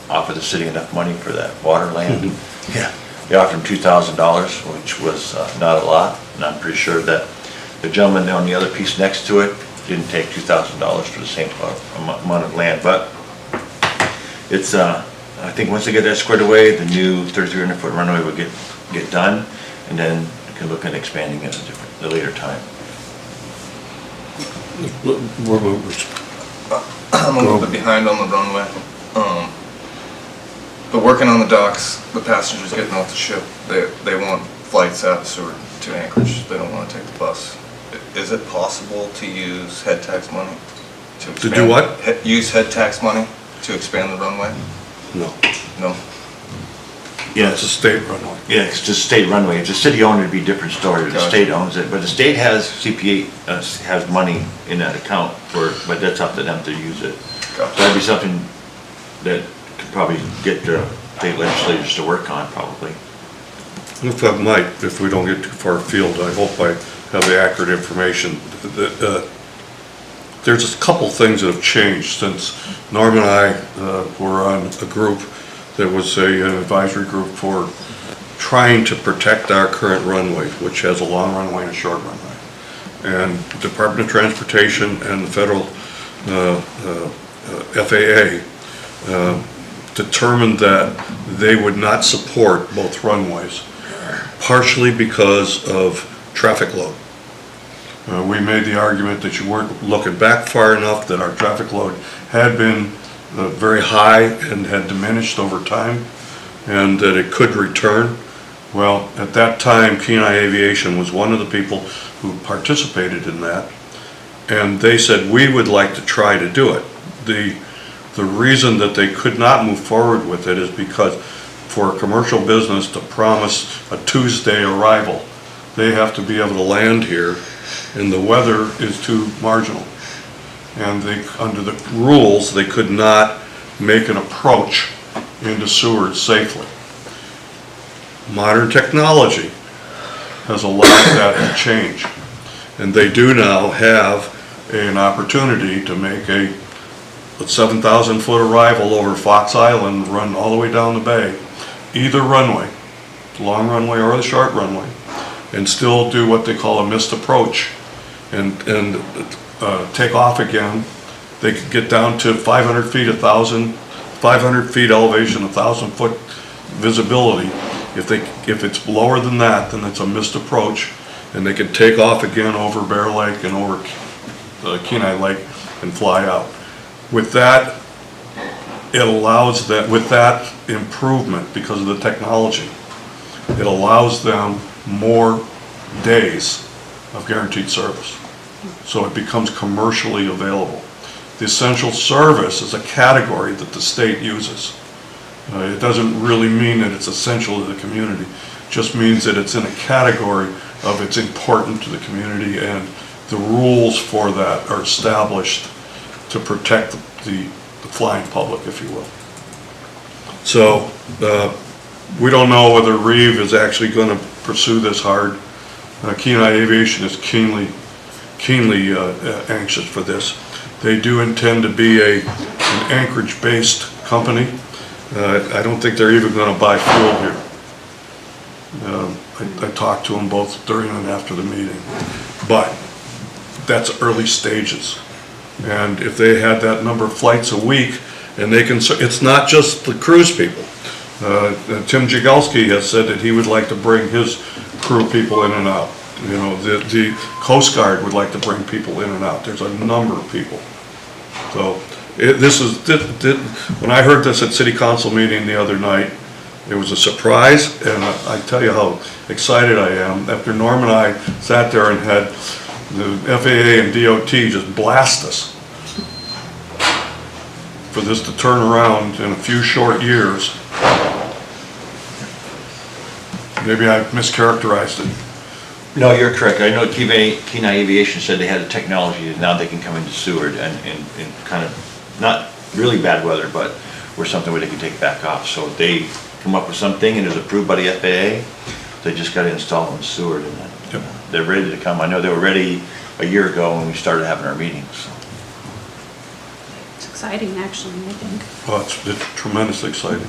offer the city enough money for that water land. Yeah. They offered them $2,000, which was not a lot, and I'm pretty sure that the gentleman on the other piece next to it didn't take $2,000 for the same amount of land. But it's, I think once they get that squared away, the new 3,300 foot runway will get done, and then we can look at expanding it at a later time. I'm a little bit behind on the runway. But working on the docks, the passengers getting off the ship, they want flights out of Seward to Anchorage. They don't want to take the bus. Is it possible to use head tax money to expand? To do what? Use head tax money to expand the runway? No. No? Yeah, It's a state runway. Yeah, it's just state runway. If the city owned it, it'd be a different story. The Gotcha. state owns it, but the state has CPA, has money in that account but that's up to them to use it. Gotcha. So that'd be something that could probably get the state legislators to work on, probably. If I might, if we don't get too far afield, I hope I have the accurate information. There's a couple things that have changed since Norm and I were on a group that was an advisory group for trying to protect our current runway, which has a long runway and a short runway. And Department of Transportation and the federal FAA determined that they would not support both runways, partially because of traffic load. We made the argument that you weren't looking back far enough, that our traffic load had been very high and had diminished over time, and that it could return. Well, at that time, Kenai Aviation was one of the people who participated in that, and they said, we would like to try to do it. The reason that they could not move forward with it is because for a commercial business to promise a Tuesday arrival, they have to be able to land here, and the weather is too marginal. And they, under the rules, they could not make an approach into Seward safely. Modern technology has allowed that to change, and they do now have an opportunity to make a 7,000 foot arrival over Fox Island, run all the way down the bay, either runway, the long runway or the short runway, and still do what they call a missed approach and take off again. They could get down to 500 feet, 1,000, 500 feet elevation, 1,000 foot visibility. If it's lower than that, then it's a missed approach, and they can take off again over Bear Lake and over Kenai Lake and fly out. With that, it allows that, with that improvement, because of the technology, it allows them more days of guaranteed service. So it becomes commercially available. The essential service is a category that the state uses. It doesn't really mean that it's essential to the community. It just means that it's in a category of it's important to the community, and the rules for that are established to protect the flying public, if you will. So we don't know whether Reeve is actually going to pursue this hard. Kenai Aviation is keenly anxious for this. They do intend to be an Anchorage-based company. I don't think they're even going to buy fuel here. I talked to them both during and after the meeting, but that's early stages. And if they had that number of flights a week, and they can, it's not just the cruise people. Tim Jagelski has said that he would like to bring his crew people in and out. You know, the Coast Guard would like to bring people in and out. There's a number of people. So when I heard this at City Council meeting the other night, it was a surprise, and I tell you how excited I am. After Norm and I sat there and had the FAA and DOT just blast us for this to turn around in a few short years. Maybe I mischaracterized it. No, you're correct. I know Kenai Aviation said they had the technology, and now they can come into Seward and kind of, not really bad weather, but where something where they can take back off. So they come up with something and it was approved by the FAA. They just got to install in Seward, and they're ready to come. I know they were ready a year ago when we started having our meetings. So. It's exciting, actually, I think. Well, it's tremendously exciting.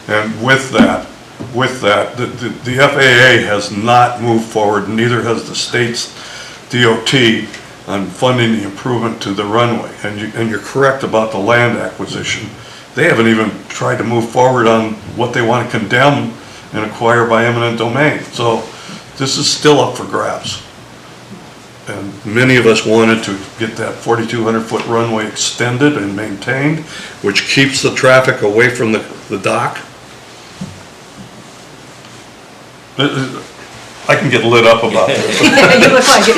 And with that, the FAA has not moved forward, neither has the state's DOT on funding the improvement to the runway. And you're correct about the land acquisition. They haven't even tried to move forward on what they want to condemn and acquire by eminent domain. So this is still up for grabs. And many of us wanted to get that 4,200-foot runway extended and maintained, which keeps the traffic away from the dock. I can get lit up about this. You look like it.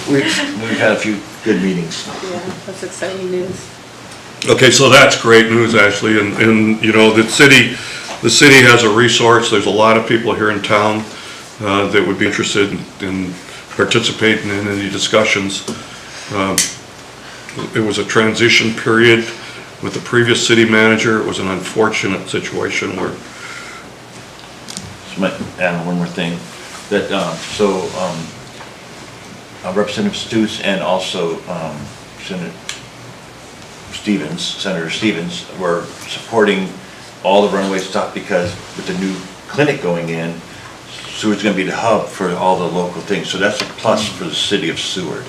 We've had a few good meetings. Yeah, that's exciting news. Okay, so that's great news, Ashley, and you know, the city has a resource. There's a lot of people here in town that would be interested in participating in any discussions. It was a transition period with the previous city manager. It was an unfortunate situation where. Just might add one more thing, that Representative Stutz and also Senator Stevens were supporting all the runway stuff, because with the new clinic going in, Seward's going to be the hub for all the local things. So that's a plus for the city of Seward,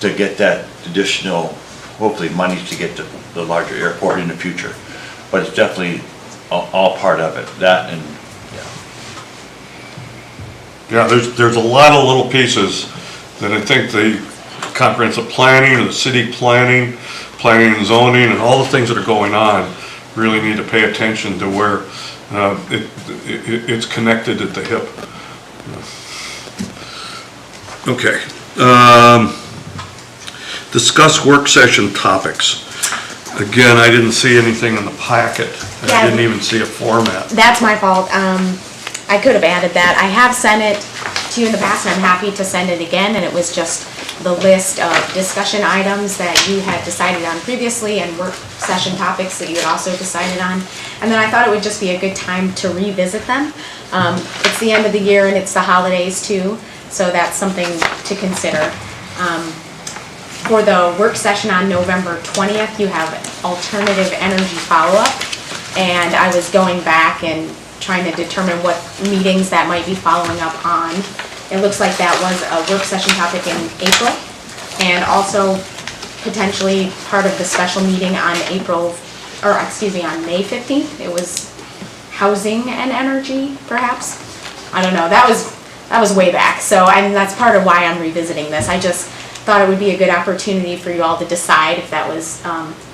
to get that additional, hopefully, money to get to the larger airport in the future. But it's definitely all part of it. That and Yeah, there's a lot of little pieces that I think the comprehensive planning or the city planning and zoning and all the things that are going on really need to pay attention to where it's connected at the hip. Okay. Discuss work session topics. Again, I didn't see anything in the packet. I didn't even see a format. That's my fault. I could have added that. I have sent it to you in the past, and I'm happy to send it again, and it was just the list of discussion items that you had decided on previously and work session topics that you had also decided on. And then I thought it would just be a good time to revisit them. It's the end of the year and it's the holidays too, so that's something to consider. For the work session on November 20th, you have alternative energy follow-up, and I was going back and trying to determine what meetings that might be following up on. It looks like that was a work session topic in April, and also potentially part of the special meeting on April or excuse me, on May 15th. It was housing and energy, perhaps. I don't know. That was way back. So that's part of why I'm revisiting this. I just thought it would be a good opportunity for you all to decide if that was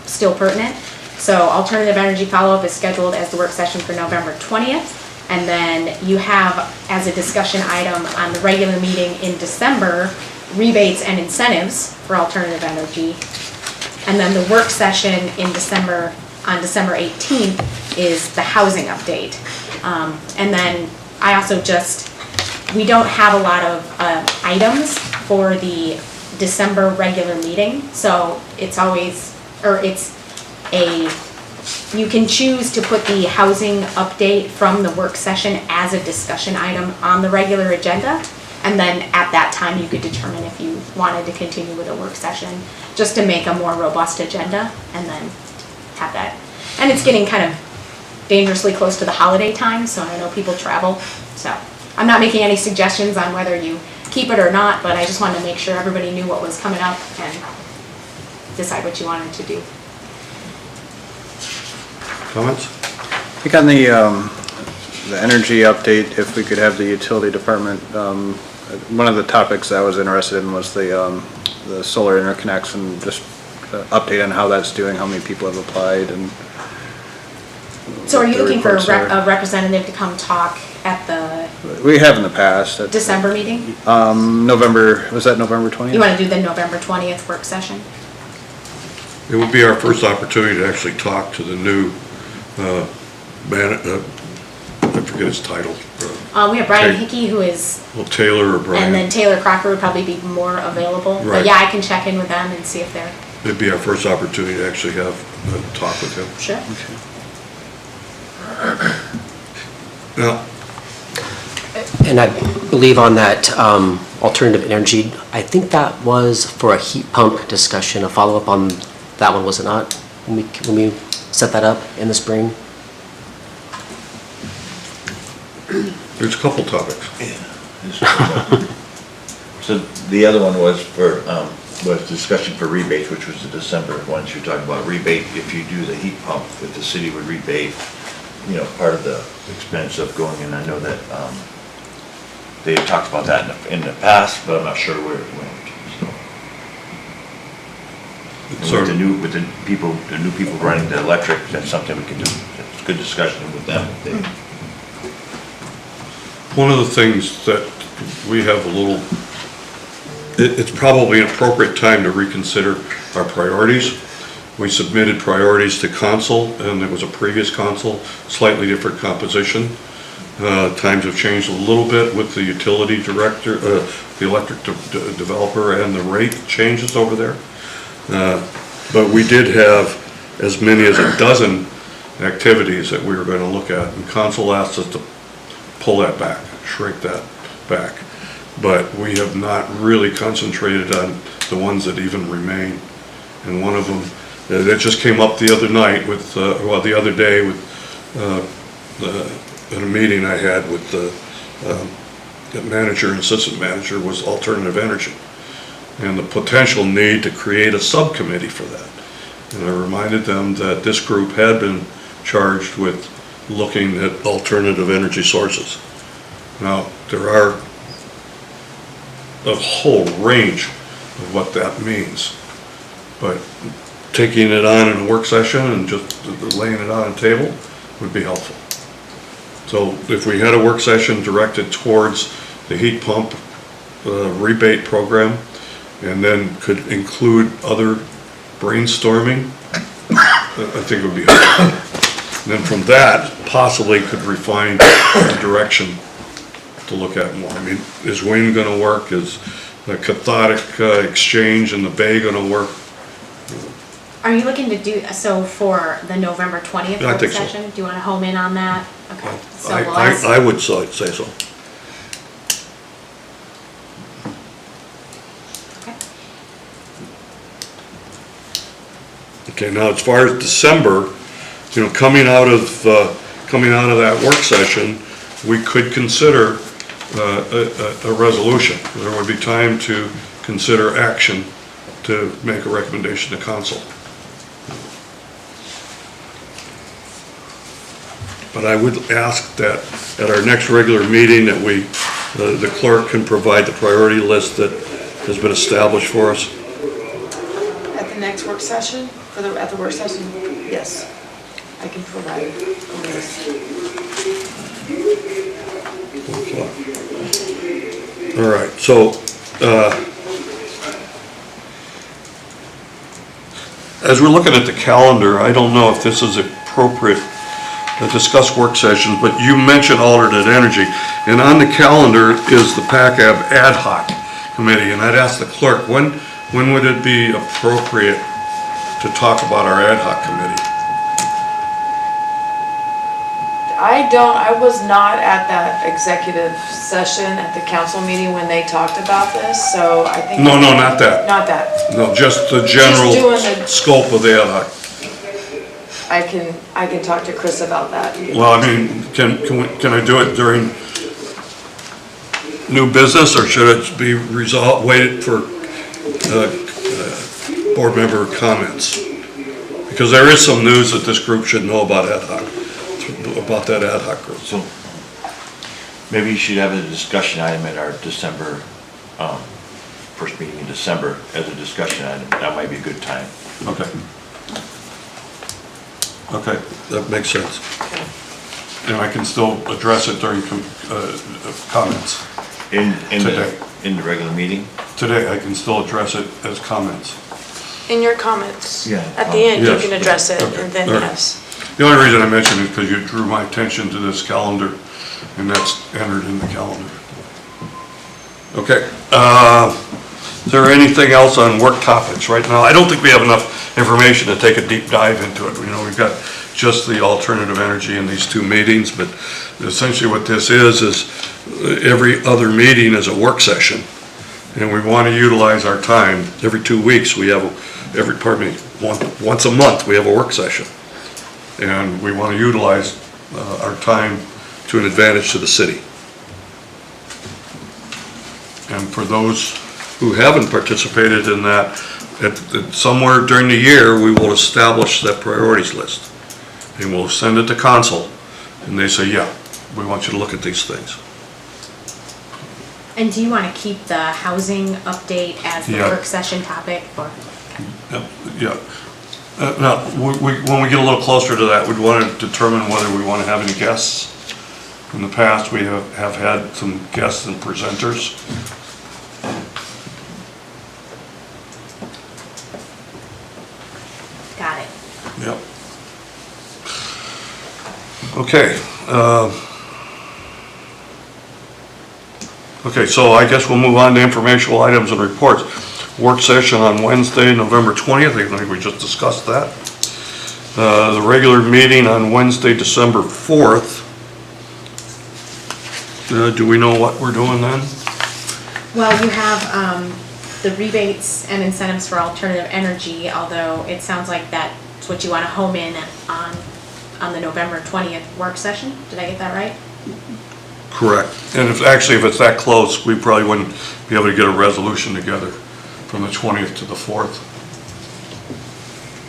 still pertinent. So alternative energy follow-up is scheduled as the work session for November 20th. And then you have, as a discussion item on the regular meeting in December, rebates and incentives for alternative energy. And then the work session in December, on December 18th, is the housing update. And then I also we don't have a lot of items for the December regular meeting. So it's always, you can choose to put the housing update from the work session as a discussion item on the regular agenda. And then at that time, you could determine if you wanted to continue with a work session, just to make a more robust agenda and then have that. And it's getting kind of dangerously close to the holiday time, so I know people travel. So I'm not making any suggestions on whether you keep it or not, but I just wanted to make sure everybody knew what was coming up and decide what you wanted to do. Comments? I think on the energy update, if we could have the utility department, one of the topics I was interested in was the solar interconnects and just update on how that's doing, how many people have applied and. So are you the looking for reports are. a representative to come talk at the We have in the past. December meeting? November, was that November 20th? You want to do the November 20th work session? It would be our first opportunity to actually talk to the new I forget his title. We have Brian Okay. Hickey, who is, Well, Taylor or Brian. and then Taylor Crocker would probably be more available. Right. But yeah, I can check in with them and see if they're, It'd be our first opportunity to actually have a talk with him. sure. Now, And I believe on that alternative energy, I think that was for a heat pump discussion, a follow-up on that one, was it not? When we set that up in the spring? there's a couple topics. So the other one was discussion for rebates, which was the December one. You're talking about rebate, if you do the heat pump, if the city would rebate, part of the expense of going in. I know that they had talked about that in the past, but I'm not sure where it went. So. With the new people running the electric, that's something we can do. It's a good discussion with them. One of the things that we have a little, it's probably an appropriate time to reconsider our priorities. We submitted priorities to council, and there was a previous council, slightly different composition. Times have changed a little bit with the utility director, the electric developer, and the rate changes over there. But we did have as many as a dozen activities that we were going to look at, and council asked us to pull that back, shrink that back. But we have not really concentrated on the ones that even remain. And one of them, that just came up the other night with, the other day with, in a meeting I had with the manager and assistant manager, was alternative energy and the potential need to create a subcommittee for that. And I reminded them that this group had been charged with looking at alternative energy sources. Now, there are a whole range of what that means, but taking it on in a work session and just laying it on a table would be helpful. So if we had a work session directed towards the heat pump rebate program, and then could include other brainstorming, I think it would be helpful. And then from that, possibly could refine the direction to look at more. I mean, is wind going to work? Is the cathodic exchange in the bay going to work? Are you looking to do, so for the November 20th I work think so. session? Do you want to home in on that? Okay. So we'll ask- I would say so. Okay. Okay, now as far as December, coming out of that work session, we could consider a resolution. There would be time to consider action to make a recommendation to council. but I would ask that at our next regular meeting that the clerk can provide the priority list that has been established for us. At the next work session, at the work session, yes, I can provide a list. All right, so, as we're looking at the calendar, I don't know if this is appropriate to discuss work sessions, but you mentioned alternate energy, and on the calendar is the PACAB ad hoc committee, and I'd ask the clerk, when would it be appropriate to talk about our ad hoc committee? I was not at that executive session at the council meeting when they talked about this, so I think. No, not that. Not that. No, just the general Just doing the- scope of the ad hoc. I can talk to Chris about that. Well, I mean, can I do it during new business, or should it be waited for board member comments? Because there is some news that this group should know about that ad hoc group. So maybe you should have a discussion item at our December, first meeting in December as a discussion item. That might be a good time. Okay. Okay, that makes sense. And I can still address it during comments. In Today. the regular meeting? Today, I can still address it as comments. In your comments. Yeah. At the end, you Yes. can address it, Okay. and then All right. yes. The only reason I mentioned it is because you drew my attention to this calendar, and that's entered in the calendar. Okay, is there anything else on work topics right now? I don't think we have enough information to take a deep dive into it. You know, we've got just the alternative energy in these two meetings, but essentially what this is every other meeting is a work session. And we want to utilize our time. Every 2 weeks, we have, once a month, we have a work session. And we want to utilize our time to an advantage to the city. And for those who haven't participated in that, somewhere during the year, we will establish that priorities list. And we'll send it to council, and they say, yeah, we want you to look at these things. And do you want to keep the housing update as the Yeah. work session topic for? Yeah. Now, when we get a little closer to that, we'd want to determine whether we want to have any guests. In the past, we have had some guests and presenters. Got it. Yep. Okay. Okay, so I guess we'll move on to informational items and reports. Work session on Wednesday, November 20th. I think we just discussed that. The regular meeting on Wednesday, December 4th. Do we know what we're doing then? Well, you have the rebates and incentives for alternative energy, although it sounds like that's what you want to home in on the November 20th work session. Did I get that right? Correct. And if it's that close, we probably wouldn't be able to get a resolution together from the 20th to the 4th.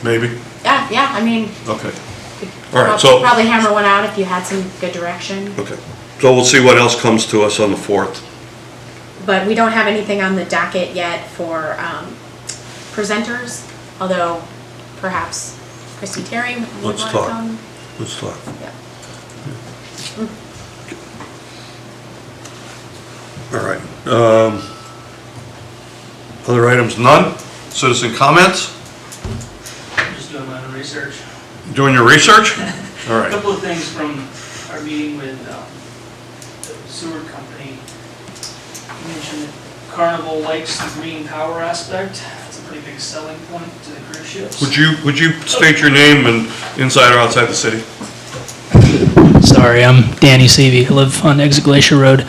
Maybe? Yeah, I mean, Okay. All right, so, probably hammer one out if you had some good direction. okay. So we'll see what else comes to us on the 4th. But we don't have anything on the docket yet for presenters, although perhaps Christy Terry would want Let's to talk. come. Let's talk. Yeah. All right. Other items, none? Citizen comments? I'm just doing my own research. Doing your research? All A right. couple of things from our meeting with the sewer company. You mentioned that Carnival likes the green power aspect. That's a pretty big selling point to the cruise ships. Would you state your name and inside or outside the city? Sorry, I'm Danny Savey. I live on Exit Glacier Road.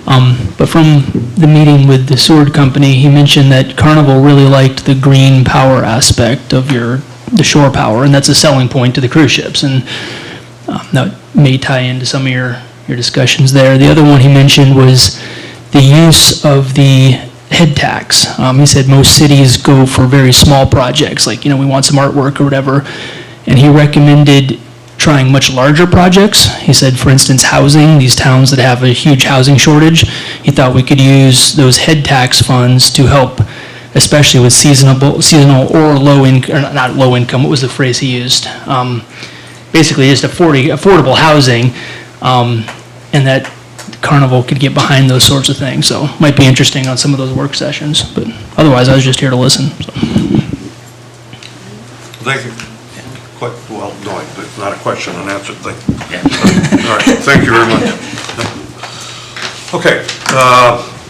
But from the meeting with the Seward Company, he mentioned that Carnival really liked the green power aspect of the shore power, and that's a selling point to the cruise ships. And that may tie into some of your discussions there. The other one he mentioned was the use of the head tax. He said most cities go for very small projects, like, we want some artwork or whatever. And he recommended trying much larger projects. He said, for instance, housing, these towns that have a huge housing shortage, he thought we could use those head tax funds to help, especially with seasonal or low income, or not low income, what was the phrase he used? Basically just affordable housing, and that Carnival could get behind those sorts of things. So might be interesting on some of those work sessions, but otherwise I was just here to listen. So. Thank you. Quite well, no, it's not a question and answer thing. All right, thank you very much. Okay,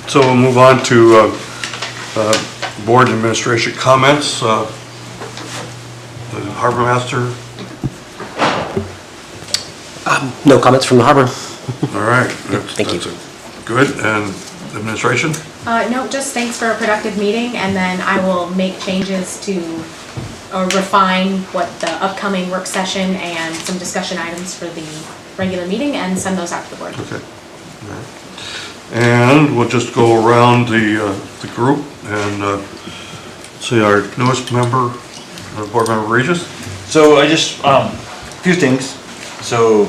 so we'll move on to board and administration comments. The harbor master. No comments from the harbor. All right. Thank you. Good, and administration? No, just thanks for a productive meeting, and then I will make changes to, or refine what the upcoming work session and some discussion items for the regular meeting, and send those out to the board. Okay. All right. And we'll just go around the group and see our newest member, board member Regis. So I just, a few things. So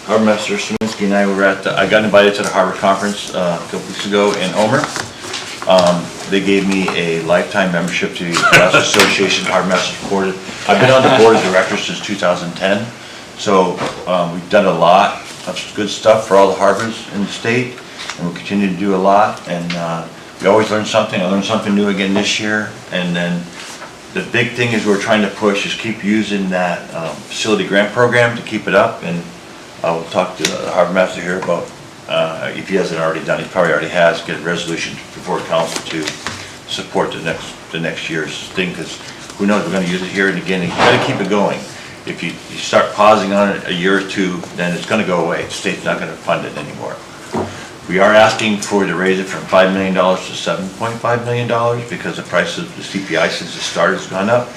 Harbor Master Swinsky and I were I got invited to the Harbor Conference a couple weeks ago in Omer. They gave me a lifetime membership to the Class Association Harbor Masters Board. I've been on the board of directors since 2010. So we've done a lot of good stuff for all the harbors in the state, and we'll continue to do a lot. And we always learn something. I learned something new again this year. And then the big thing is we're trying to push is keep using that facility grant program to keep it up. And I will talk to the harbor master here about, if he hasn't already done, he probably already has, get a resolution before council to support the next year's thing, because who knows, we're going to use it here and again. You got to keep it going. If you start pausing on it a year or two, then it's going to go away. The state's not going to fund it anymore. We are asking for to raise it from $5 million to $7.5 million because the price of the CPI since it started has gone up.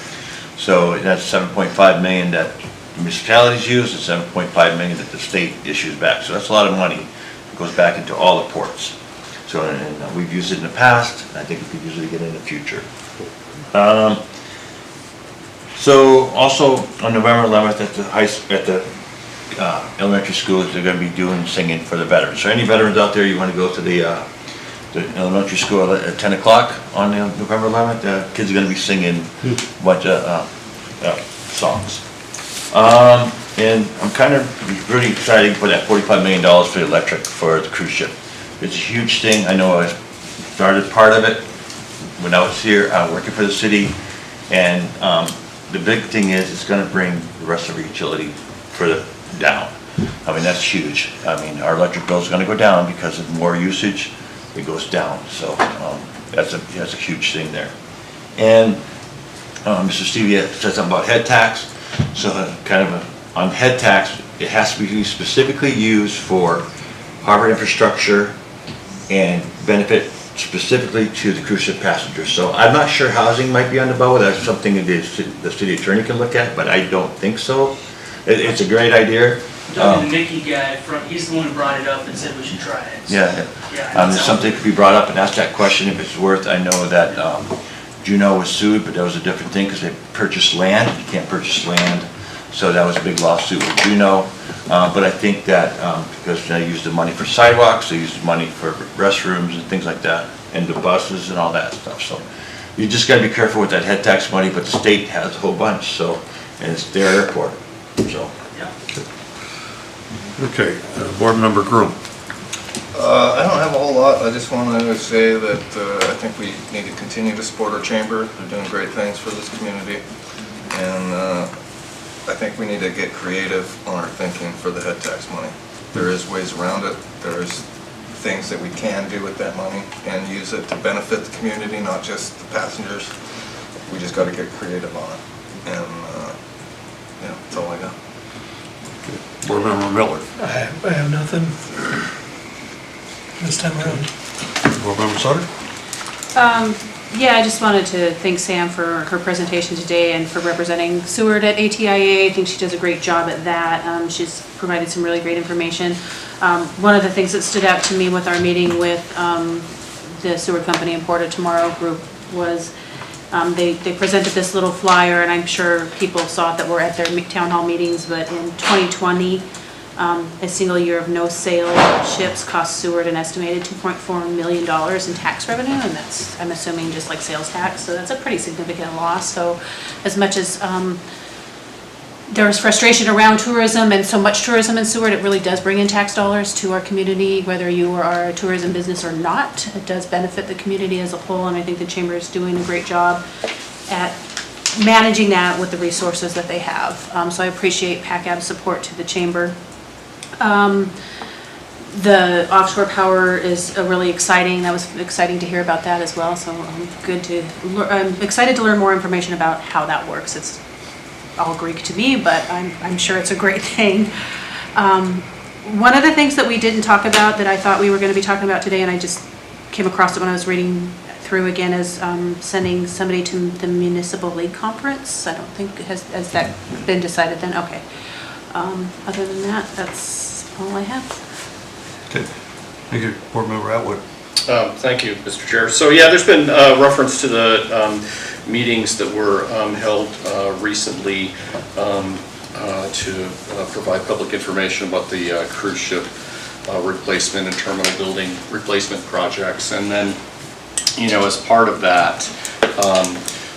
So that's $7.5 million that municipalities use and $7.5 million that the state issues back. So that's a lot of money. It goes back into all the ports. So and we've used it in the past, and I think we could use it again in the future. So also on November 11th at the elementary schools, they're going to be doing singing for the veterans. So any veterans out there, you want to go to the elementary school at 10 o'clock on November 11th, the kids are going to be singing a bunch of songs. And I'm kind of really excited for that $45 million for the electric for the cruise ship. It's a huge thing. I know I started part of it when I was here working for the city, and the big thing is it's going to bring the rest of our utility further down. I mean, that's huge. I mean, our electric bill is going to go down because of more usage. It goes down. So that's a huge thing there. And Mr. Stevie said something about head tax. So kind of on head tax, it has to be specifically used for harbor infrastructure and benefit specifically to the cruise ship passengers. So I'm not sure housing might be on the boat. That's something that the city attorney can look at, but I don't think so. It's a great idea. The Mickey guy, he's the one who brought it up and said we should try it. So, There's something that could be brought up and ask that question if it's worth. I know that Juneau was sued, but that was a different thing because they purchased land. You can't purchase land. So that was a big lawsuit with Juneau. But I think that because they used the money for sidewalks, they used the money for restrooms and things like that, and the buses and all that stuff. So you just got to be careful with that head tax money, but the state has a whole bunch, so, and it's their airport, so. Okay, board member Groom. I don't have a whole lot. I just wanted to say that I think we need to continue to support our chamber. They're doing great things for this community. And I think we need to get creative on our thinking for the head tax money. There is ways around it. There's things that we can do with that money and use it to benefit the community, not just the passengers. We just got to get creative on it. And yeah, that's all I got. Board member Miller. I have nothing this time around. Board member Sutter. Yeah, I just wanted to thank Sam for her presentation today and for representing Seward at ATIA. I think she does a great job at that. She's provided some really great information. One of the things that stood out to me with our meeting with the Seward Company and Port of Tomorrow group was They presented this little flyer, and I'm sure people saw it that were at their town hall meetings, but in 2020, a single year of no sale ships cost Seward an estimated $2.4 million in tax revenue, and that's, I'm assuming, just like sales tax, so that's a pretty significant loss. So as much as there is frustration around tourism and so much tourism in Seward, it really does bring in tax dollars to our community, whether you are a tourism business or not. It does benefit the community as a whole, and I think the chamber is doing a great job at managing that with the resources that they have. So I appreciate PACAB's support to the chamber. The offshore power is really exciting. That was exciting to hear about that as well. So I'm excited to learn more information about how that works. It's all Greek to me, but I'm sure it's a great thing. One of the things that we didn't talk about that I thought we were going to be talking about today, and I just came across it when I was reading through again, is sending somebody to the Municipal League Conference. I don't think, has that been decided then? Okay. Other than that, that's all I have. Okay. Thank you, Board Member Atwood. Thank you, Mr. Chair. So yeah, there's been reference to the meetings that were held recently to provide public information about the cruise ship replacement and terminal building replacement projects. And then, you know, as part of that,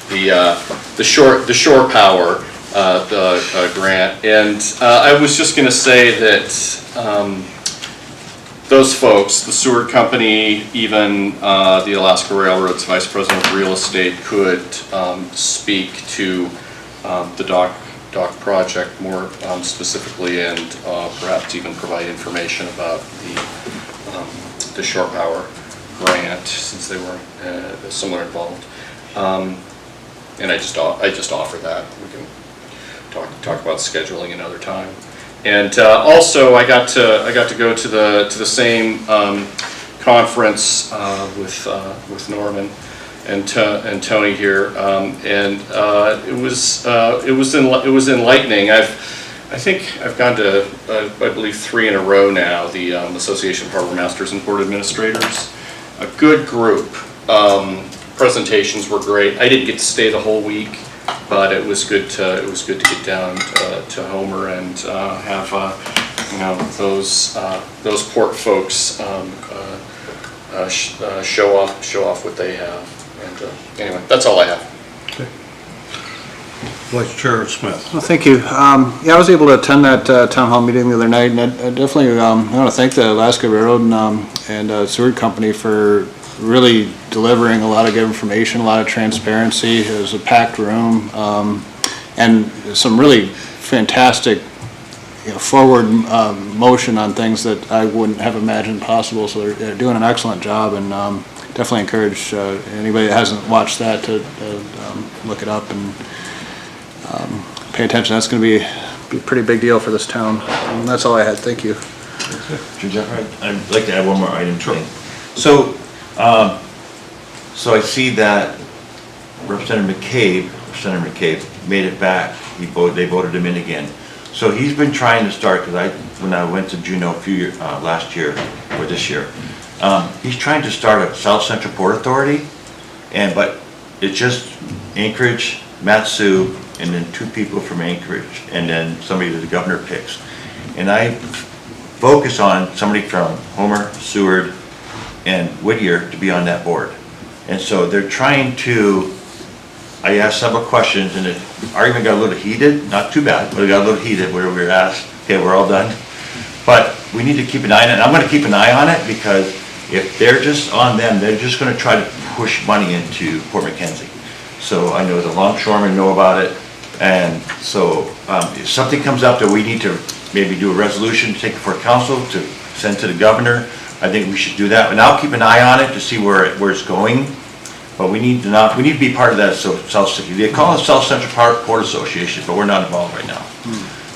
the shore power grant. And I was just going to say that those folks, the Seward Company, even the Alaska Railroad's Vice President of Real Estate, could speak to the dock project more specifically, and perhaps even provide information about the shore power grant, since they were somewhat involved. And I just offer that. We can talk about scheduling another time. And also, I got to go to the same conference with Norman and Tony here, and it was enlightening. I think I've gone to I believe 3 in a row now. The Association of Harbor Masters and Port Administrators, a good group. Presentations were great. I didn't get to stay the whole week, but it was good to get down to Homer and have you know, those port folks show off what they have. And anyway, that's all I have. Okay. Vice Chair Smith. Well, thank you. Yeah, I was able to attend that town hall meeting the other night, and I definitely want to thank the Alaska Railroad and Seward Company for really delivering a lot of good information, a lot of transparency. It was a packed room, and some really fantastic, you know, forward motion on things that I wouldn't have imagined possible. So they're doing an excellent job, and definitely encourage anybody that hasn't watched that to look it up and pay attention. That's going to be a pretty big deal for this town. And that's all I had. Thank you. I'd like to add one more item. Sure. So I see that Representative McCabe made it back. They voted him in again. So he's been trying to start, because when I went to Juneau last year or this year, he's trying to start a South Central Port Authority, but it's just Anchorage, Matsu, and then 2 people from Anchorage, and then somebody that the governor picks. And I focus on somebody from Homer, Seward, and Whittier to be on that board. And so they're trying to, I asked several questions, and the argument got a little heated, not too bad, but it got a little heated where we were asked, okay, we're all done. But we need to keep an eye on it. I'm going to keep an eye on it, because if they're just on them, they're just going to try to push money into Port McKenzie. So I know the longshoremen know about it. And so if something comes up that we need to maybe do a resolution to take before council to send to the governor, I think we should do that. And I'll keep an eye on it to see where it's going. But we need to be part of that. So they call it South Central Port Association, but we're not involved right now.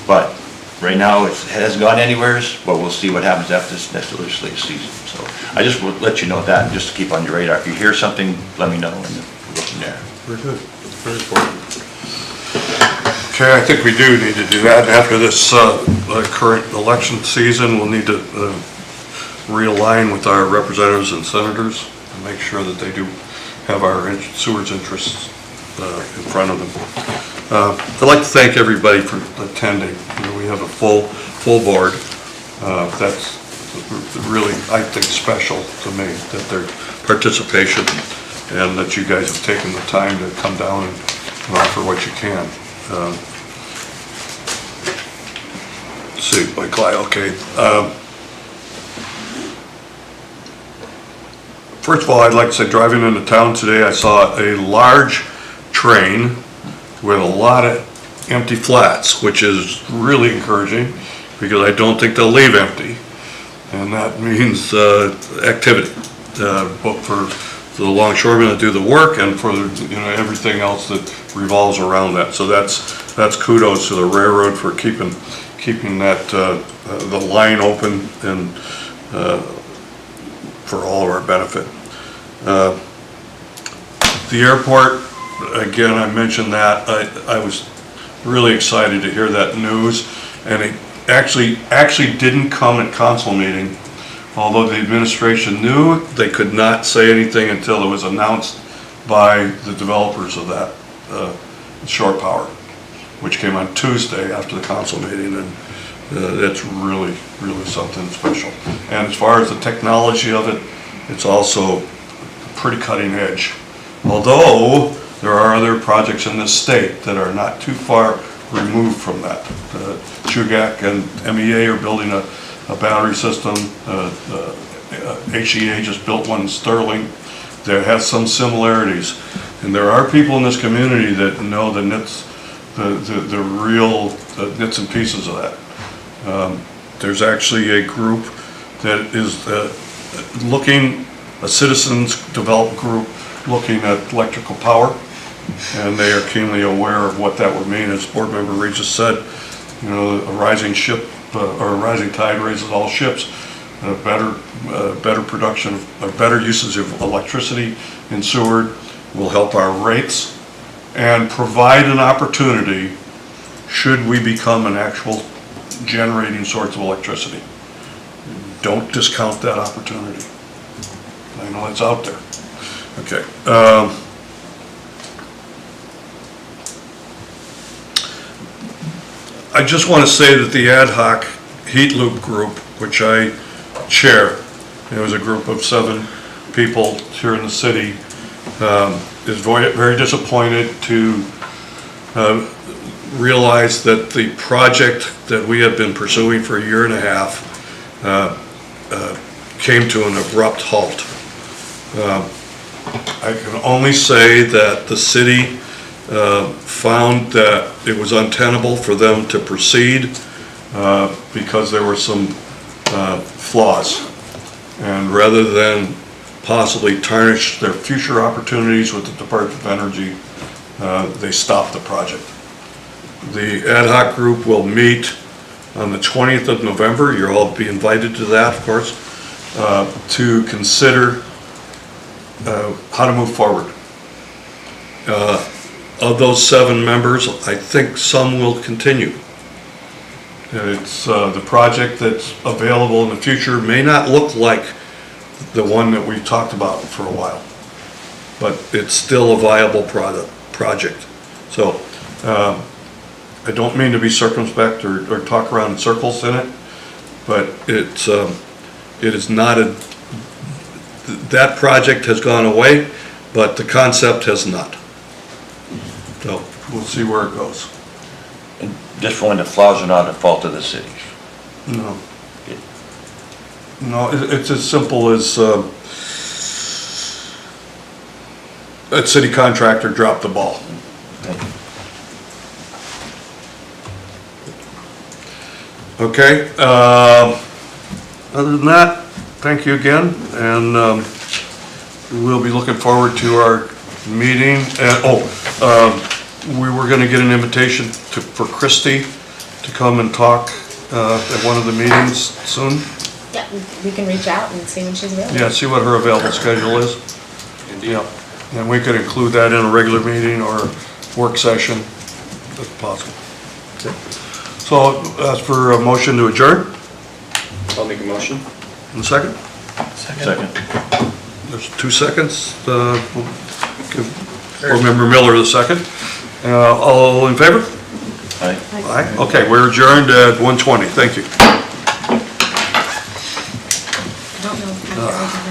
But right now it hasn't gone anywhere, but we'll see what happens after this next legislative season. So I just will let you know that, just to keep on your radar. If you hear something, let me know, and we'll go from there. Very good. Very important. Okay, I think we do need to do that. After this current election season, we'll need to realign with our representatives and senators and make sure that they do have our Seward's interests in front of them. I'd like to thank everybody for attending. You know, we have a full board. That's really, I think, special to me, that their participation and that you guys have taken the time to come down and offer what you can. Let's see, my Clyde, okay. First of all, I'd like to say, driving into town today, I saw a large train with a lot of empty flats, which is really encouraging, because I don't think they'll leave empty. And that means activity, both for the longshoremen that do the work and for everything else that revolves around that. So that's kudos to the railroad for keeping that the line open and for all of our benefit. The airport, again, I mentioned that. I was really excited to hear that news, and it actually didn't come at council meeting, although the administration knew. They could not say anything until it was announced by the developers of that shore power, which came on Tuesday after the council meeting, and that's really something special. And as far as the technology of it, it's also pretty cutting edge. Although there are other projects in this state that are not too far removed from that. Chugach and MEA are building a battery system. HEA just built one in Sterling. There has some similarities, and there are people in this community that know the nits, the real nits and pieces of that. There's actually a group that is looking, a citizens developed group looking at electrical power, and they are keenly aware of what that would mean. As Board Member Regis said, you know, a rising ship or a rising tide raises all ships. Better production or better usage of electricity in Seward will help our rates and provide an opportunity should we become an actual generating source of electricity. Don't discount that opportunity. I know it's out there. Okay. I just want to say that the ad hoc heat loop group, which I chair, it was a group of 7 people here in the city, is very disappointed to realize that the project that we have been pursuing for a year and a half came to an abrupt halt. I can only say that the city found that it was untenable for them to proceed because there were some flaws. And rather than possibly tarnish their future opportunities with the Department of Energy, they stopped the project. The ad hoc group will meet on the 20th of November. You'll all be invited to that, of course, to consider how to move forward. Of those 7 members, I think some will continue. It's the project that's available in the future may not look like the one that we've talked about for a while, but it's still a viable project. So I don't mean to be circumspect or talk around in circles in it, but it is not that project has gone away, but the concept has not. So we'll see where it goes. And just for when the flaws are not the fault of the cities. No. No, it's as simple as a city contractor dropped the ball. Okay. Other than that, thank you again, and we'll be looking forward to our meeting. We were going to get an invitation for Christy to come and talk at one of the meetings soon. Yeah, we can reach out and see when she's available. Yeah, see what her available schedule is. Indeed. Yeah, and we could include that in a regular meeting or work session if possible. Okay. So ask for a motion to adjourn. I'll make a motion. And a second? Second. There's 2 seconds. We'll give Board Member Miller, the second. All in favor? Aye. Aye. Okay, we're adjourned at 1:20. Thank you. I don't know if